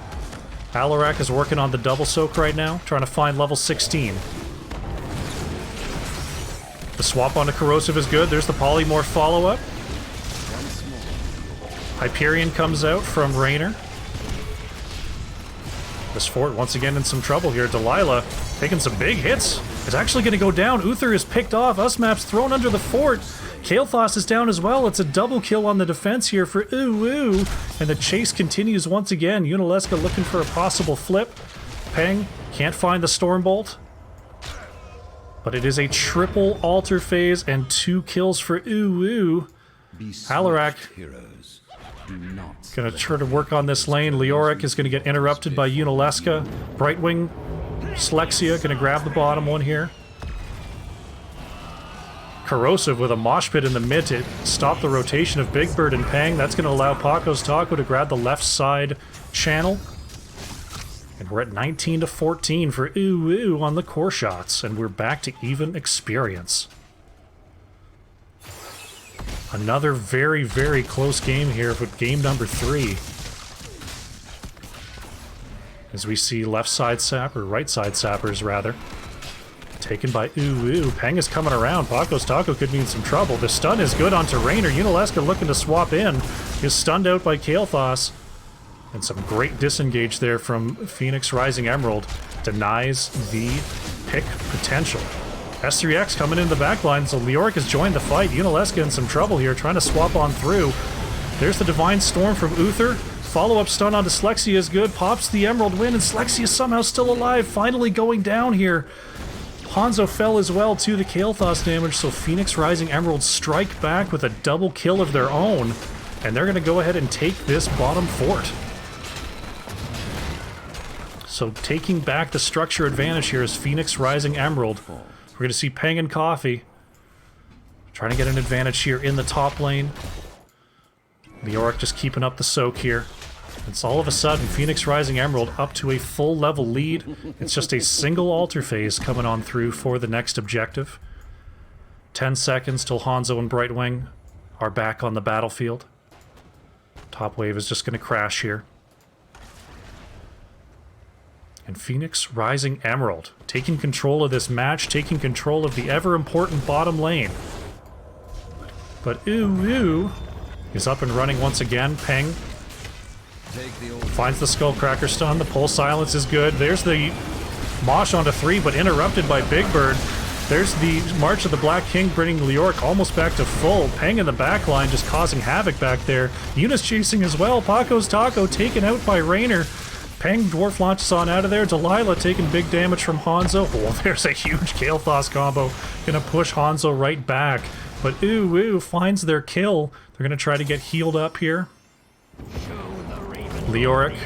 Alarak is working on the double soak right now, trying to find level 16. The swap onto corrosive is good. There's the polymorph follow-up. Hyperion comes out from Raynor. This fort once again in some trouble here. Delilah taking some big hits. It's actually going to go down. Uther is picked off. Usmap's thrown under the fort. Kael'thas is down as well. It's a double kill on the defense here for Uwu. And the chase continues once again. Yunalesca looking for a possible flip. Peng can't find the Stormbolt. But it is a triple altar phase and 2 kills for Uwu. Alarak gonna try to work on this lane. Leoric is gonna get interrupted by Yunalesca. Brightwing, Slexia gonna grab the bottom one here. Corrosive with a mosh pit in the mid to stop the rotation of Big Bird and Peng. That's gonna allow Paco's Taco to grab the left side channel. And we're at 19 to 14 for Uwu on the core shots, and we're back to even experience. Another very, very close game here with game number 3. As we see left side sapper, right side sappers rather, taken by Uwu. Peng is coming around. Paco's Taco could be in some trouble. The stun is good onto Raynor. Yunalesca looking to swap in. Is stunned out by Kael'thas. And some great disengage there from Phoenix Rising Emerald. Denies the pick potential. S3X coming in the backline, so Leoric has joined the fight. Yunalesca in some trouble here, trying to swap on through. There's the Divine Storm from Uther. Follow-up stun onto Slexia is good. Pops the Emerald win, and Slexia somehow still alive, finally going down here. Hanzo fell as well to the Kael'thas damage, so Phoenix Rising Emerald strike back with a double kill of their own. And they're going to go ahead and take this bottom fort. So taking back the structure advantage here is Phoenix Rising Emerald. We're going to see Peng and Coffee trying to get an advantage here in the top lane. Leoric just keeping up the soak here. It's all of a sudden Phoenix Rising Emerald up to a full level lead. It's just a single altar phase coming on through for the next objective. 10 seconds till Hanzo and Brightwing are back on the battlefield. Top wave is just going to crash here. And Phoenix Rising Emerald taking control of this match, taking control of the ever-important bottom lane. But Uwu is up and running once again. Peng finds the Skullcracker stun. The Pulse Silence is good. There's the Mosh onto 3, but interrupted by Big Bird. There's the March of the Black King bringing Leoric almost back to full. Peng in the back line just causing havoc back there. Yuna's chasing as well. Paco's Taco taken out by Raynor. Peng Dwarf launches on out of there. Delilah taking big damage from Hanzo. Oh, there's a huge Kael'thas combo. Gonna push Hanzo right back. But Uwu finds their kill. They're gonna try to get healed up here. Leoric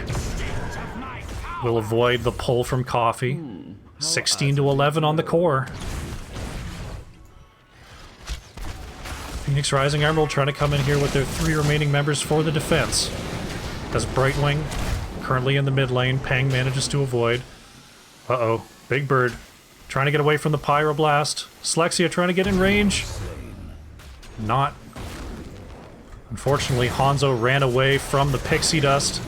will avoid the pull from Coffee. 16 to 11 on the core. Phoenix Rising Emerald trying to come in here with their 3 remaining members for the defense. As Brightwing currently in the mid lane, Peng manages to avoid. Uh-oh, Big Bird trying to get away from the Pyroblast. Slexia trying to get in range. Not. Unfortunately, Hanzo ran away from the Pixie Dust.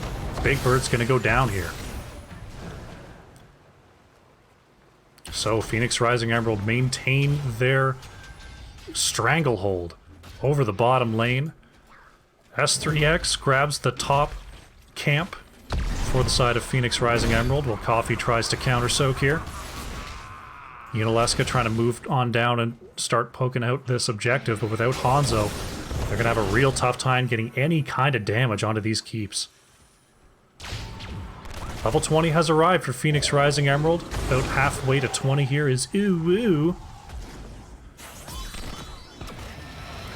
Big Bird's gonna go down here. So Phoenix Rising Emerald maintain their stranglehold over the bottom lane. S3X grabs the top camp for the side of Phoenix Rising Emerald while Coffee tries to counter soak here. Unalesca trying to move on down and start poking out this objective, but without Hanzo, they're going to have a real tough time getting any kind of damage onto these keeps. Level 20 has arrived for Phoenix Rising Emerald. About halfway to 20 here is Uwu.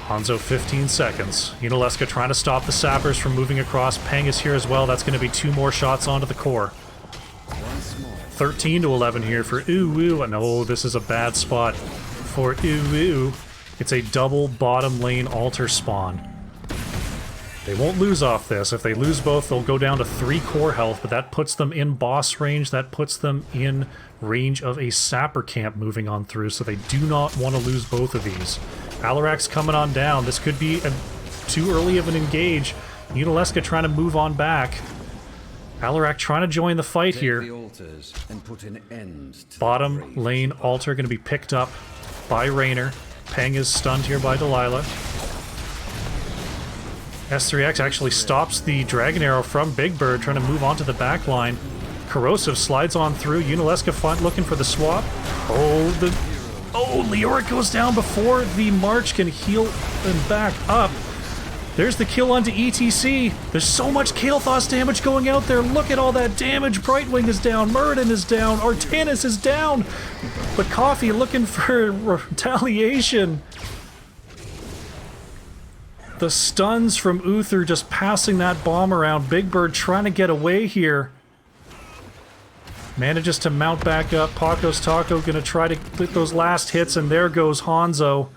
Hanzo 15 seconds. Unalesca trying to stop the sappers from moving across. Peng is here as well. That's going to be 2 more shots onto the core. 13 to 11 here for Uwu. No, this is a bad spot for Uwu. It's a double bottom lane altar spawn. They won't lose off this. If they lose both, they'll go down to 3 core health, but that puts them in boss range. That puts them in range of a sapper camp moving on through, so they do not want to lose both of these. Alarak's coming on down. This could be too early of an engage. Unalesca trying to move on back. Alarak trying to join the fight here. Bottom lane altar going to be picked up by Raynor. Peng is stunned here by Delilah. S3X actually stops the Dragon Arrow from Big Bird, trying to move onto the back line. Corrosive slides on through. Unalesca looking for the swap. Leoric goes down before the March can heal and back up. There's the kill onto ETC. There's so much Kael'thas damage going out there. Look at all that damage. Brightwing is down. Muradin is down. Artanis is down. But Coffee looking for retaliation. The stuns from Uther just passing that bomb around. Big Bird trying to get away here. Manages to mount back up. Paco's Taco gonna try to get those last hits, and there goes Hanzo.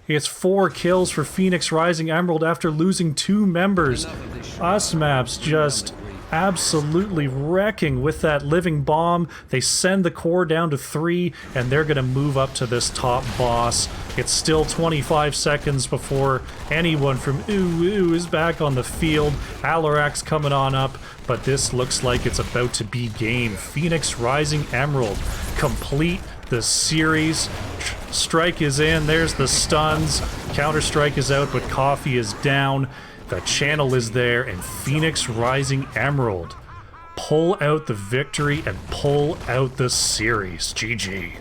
He gets 4 kills for Phoenix Rising Emerald after losing 2 members. Usmaps just absolutely wrecking with that living bomb. They send the core down to 3, and they're going to move up to this top boss. It's still 25 seconds before anyone from Uwu is back on the field. Alarak's coming on up, but this looks like it's about to be game. Phoenix Rising Emerald complete the series. Strike is in, there's the stuns. Counter-Strike is out, but Coffee is down. The channel is there, and Phoenix Rising Emerald pull out the victory and pull out the series. GG. Here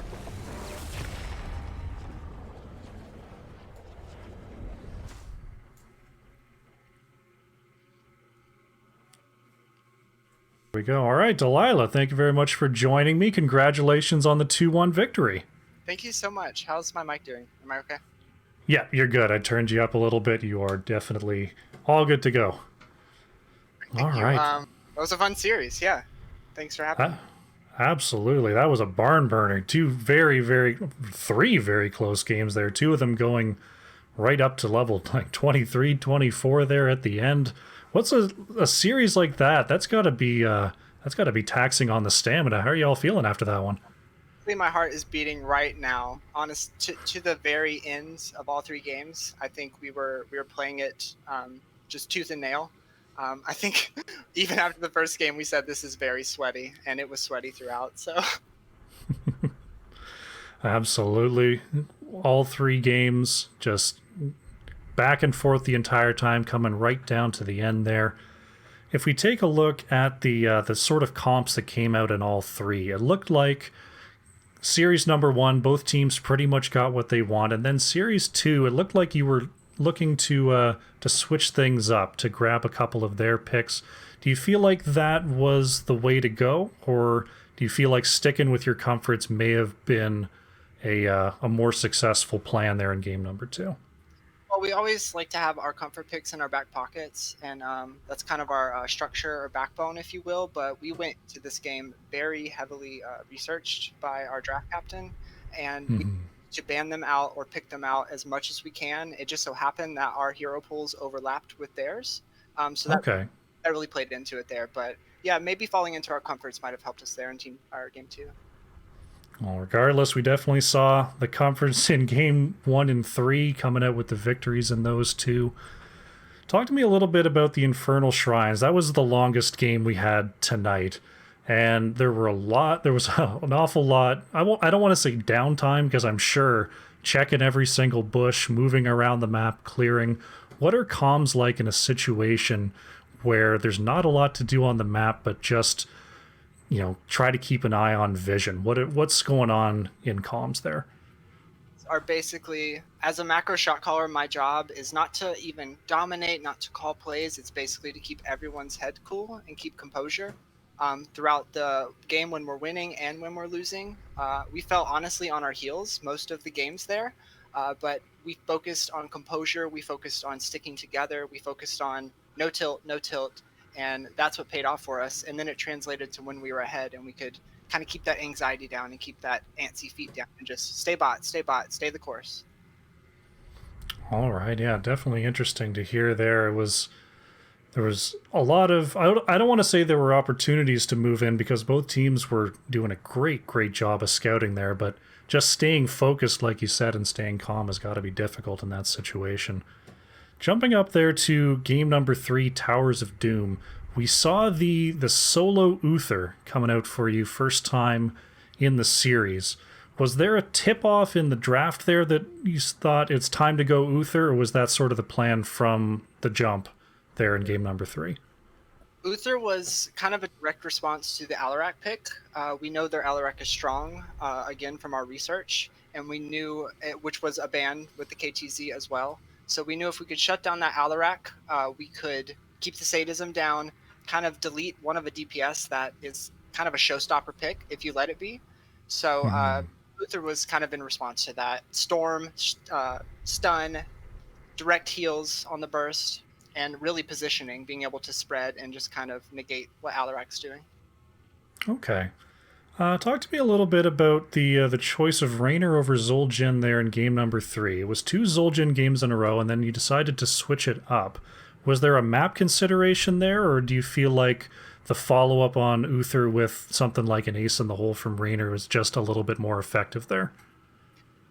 we go. All right, Delilah, thank you very much for joining me. Congratulations on the 2-1 victory.
Thank you so much. How's my mic doing? Am I okay?
Yeah, you're good. I turned you up a little bit. You are definitely all good to go.
Thank you. That was a fun series. Yeah. Thanks for having me.
Absolutely. That was a barn burner. 3 very close games there. 2 of them going right up to level like 23, 24 there at the end. What's a series like that? That's got to be taxing on the stamina. How are y'all feeling after that one?
My heart is beating right now. To the very ends of all 3 games, I think we were playing it just tooth and nail. I think even after the first game, we said this is very sweaty, and it was sweaty throughout. So
absolutely, all 3 games just back and forth the entire time, coming right down to the end there. If we take a look at the sort of comps that came out in all 3, it looked like Series number 1, both teams pretty much got what they want, and then Series 2, it looked like you were looking to switch things up, to grab a couple of their picks. Do you feel like that was the way to go, or do you feel like sticking with your comforts may have been a more successful plan there in game number 2?
Well, we always like to have our comfort picks in our back pockets, and that's kind of our structure or backbone, if you will. But we went to this game very heavily researched by our draft captain, and we to ban them out or pick them out as much as we can. It just so happened that our hero pools overlapped with theirs, so that really played into it there. But yeah, maybe falling into our comforts might have helped us there in our game 2.
Well, regardless, we definitely saw the comforts in game 1 and 3 coming out with the victories in those 2. Talk to me a little bit about the Infernal Shrines. That was the longest game we had tonight, and there was an awful lot. I don't want to say downtime, because I'm sure checking every single bush, moving around the map, clearing. What are comms like in a situation where there's not a lot to do on the map, but just try to keep an eye on vision? What's going on in comms there?
Are basically, as a macro shot caller, my job is not to even dominate, not to call plays. It's basically to keep everyone's head cool and keep composure throughout the game when we're winning and when we're losing. We fell honestly on our heels most of the games there, but we focused on composure. We focused on sticking together. We focused on no tilt, and that's what paid off for us. And then it translated to when we were ahead and we could kind of keep that anxiety down and keep that antsy feet down and just stay the course.
All right, yeah, definitely interesting to hear there. There was a lot of, I don't want to say there were opportunities to move in because both teams were doing a great job of scouting there, but just staying focused, like you said, and staying calm has got to be difficult in that situation. Jumping up there to game number 3, Towers of Doom, we saw the solo Uther coming out for you first time in the series. Was there a tip-off in the draft there that you thought it's time to go Uther, or was that sort of the plan from the jump there in game number 3?
Uther was kind of a direct response to the Alarak pick. We know their Alarak is strong, again, from our research, and we knew, which was a ban with the KTZ as well. So we knew if we could shut down that Alarak, we could keep the sadism down, kind of delete one of a DPS that is kind of a showstopper pick if you let it be. So Uther was kind of in response to that. Storm, stun, direct heals on the burst, and really positioning, being able to spread and just kind of negate what Alarak's doing.
Okay. Talk to me a little bit about the choice of Raynor over Zul'jin there in game number 3. It was 2 Zul'jin games in a row, and then you decided to switch it up. Was there a map consideration there, or do you feel like the follow-up on Uther with something like an Ace in the Hole from Raynor was just a little bit more effective there?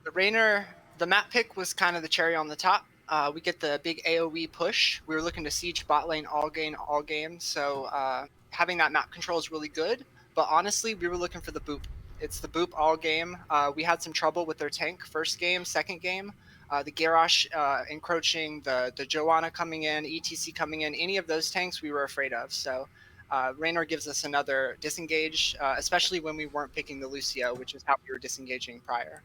The Raynor, the map pick was kind of the cherry on the top. We get the big AoE push. We were looking to siege bot lane all game, so having that map control is really good. But honestly, we were looking for the boop. It's the boop all game. We had some trouble with their tank first game, second game. The Garrosh encroaching, the Joanna coming in, ETC coming in, any of those tanks we were afraid of. So Raynor gives us another disengage, especially when we weren't picking the Lucio, which is how we were disengaging prior.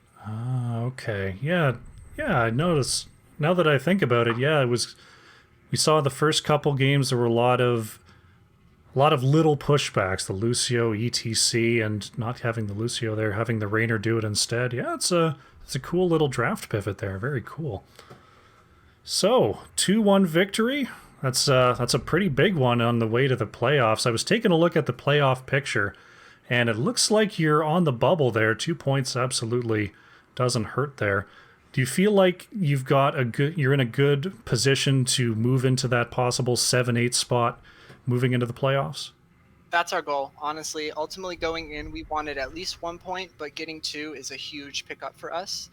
Okay. Yeah, I noticed. Now that I think about it, yeah, we saw the first couple games there were a lot of little pushbacks, the Lucio, ETC, and not having the Lucio there, having the Raynor do it instead. Yeah, it's a cool little draft pivot there. Very cool. So, 2-1 victory. That's a pretty big one on the way to the playoffs. I was taking a look at the playoff picture, and it looks like you're on the bubble there. 2 points absolutely doesn't hurt there. Do you feel like you're in a good position to move into that possible 7-8 spot moving into the playoffs?
That's our goal, honestly. Ultimately, going in, we wanted at least 1 point, but getting 2 is a huge pickup for us.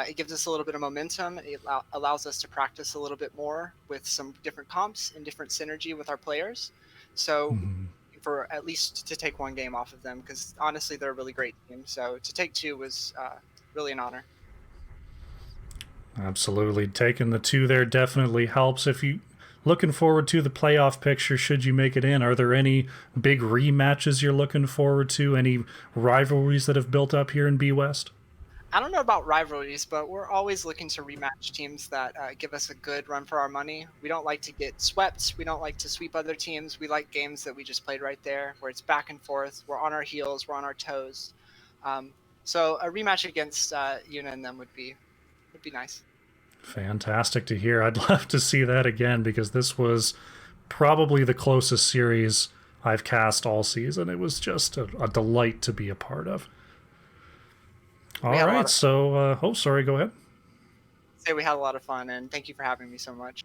It gives us a little bit of momentum. It allows us to practice a little bit more with some different comps and different synergy with our players. So for at least to take 1 game off of them, because honestly, they're a really great team. So to take 2 was really an honor.
Absolutely. Taking the 2 there definitely helps. If you looking forward to the playoff picture, should you make it in, are there any big rematches you're looking forward to? Any rivalries that have built up here in B West?
I don't know about rivalries, but we're always looking to rematch teams that give us a good run for our money. We don't like to get swept. We don't like to sweep other teams. We like games that we just played right there, where it's back and forth. We're on our heels. We're on our toes. So a rematch against Yuna and them would be nice.
Fantastic to hear. I'd love to see that again, because this was probably the closest series I've cast all season. It was just a delight to be a part of. All right, so sorry, go ahead.
We had a lot of fun, and thank you for having me so much.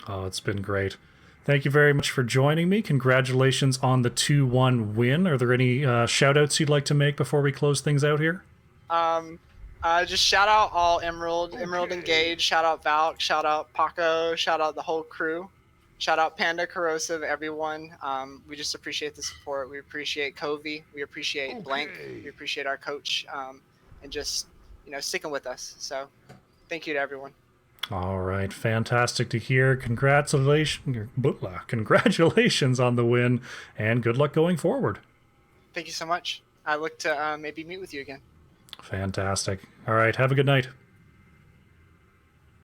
Oh, it's been great. Thank you very much for joining me. Congratulations on the 2-1 win. Are there any shout-outs you'd like to make before we close things out here?
Just shout out all Emerald Engage, shout out Valk, shout out Paco, shout out the whole crew, shout out Panda, Corrosive, everyone. We just appreciate the support. We appreciate Covey. We appreciate Blank. We appreciate our coach, and just sticking with us. So thank you to everyone.
All right, fantastic to hear. Congratulations on the win, and good luck going forward.
Thank you so much. I look to maybe meet with you again.
Fantastic. All right, have a good night.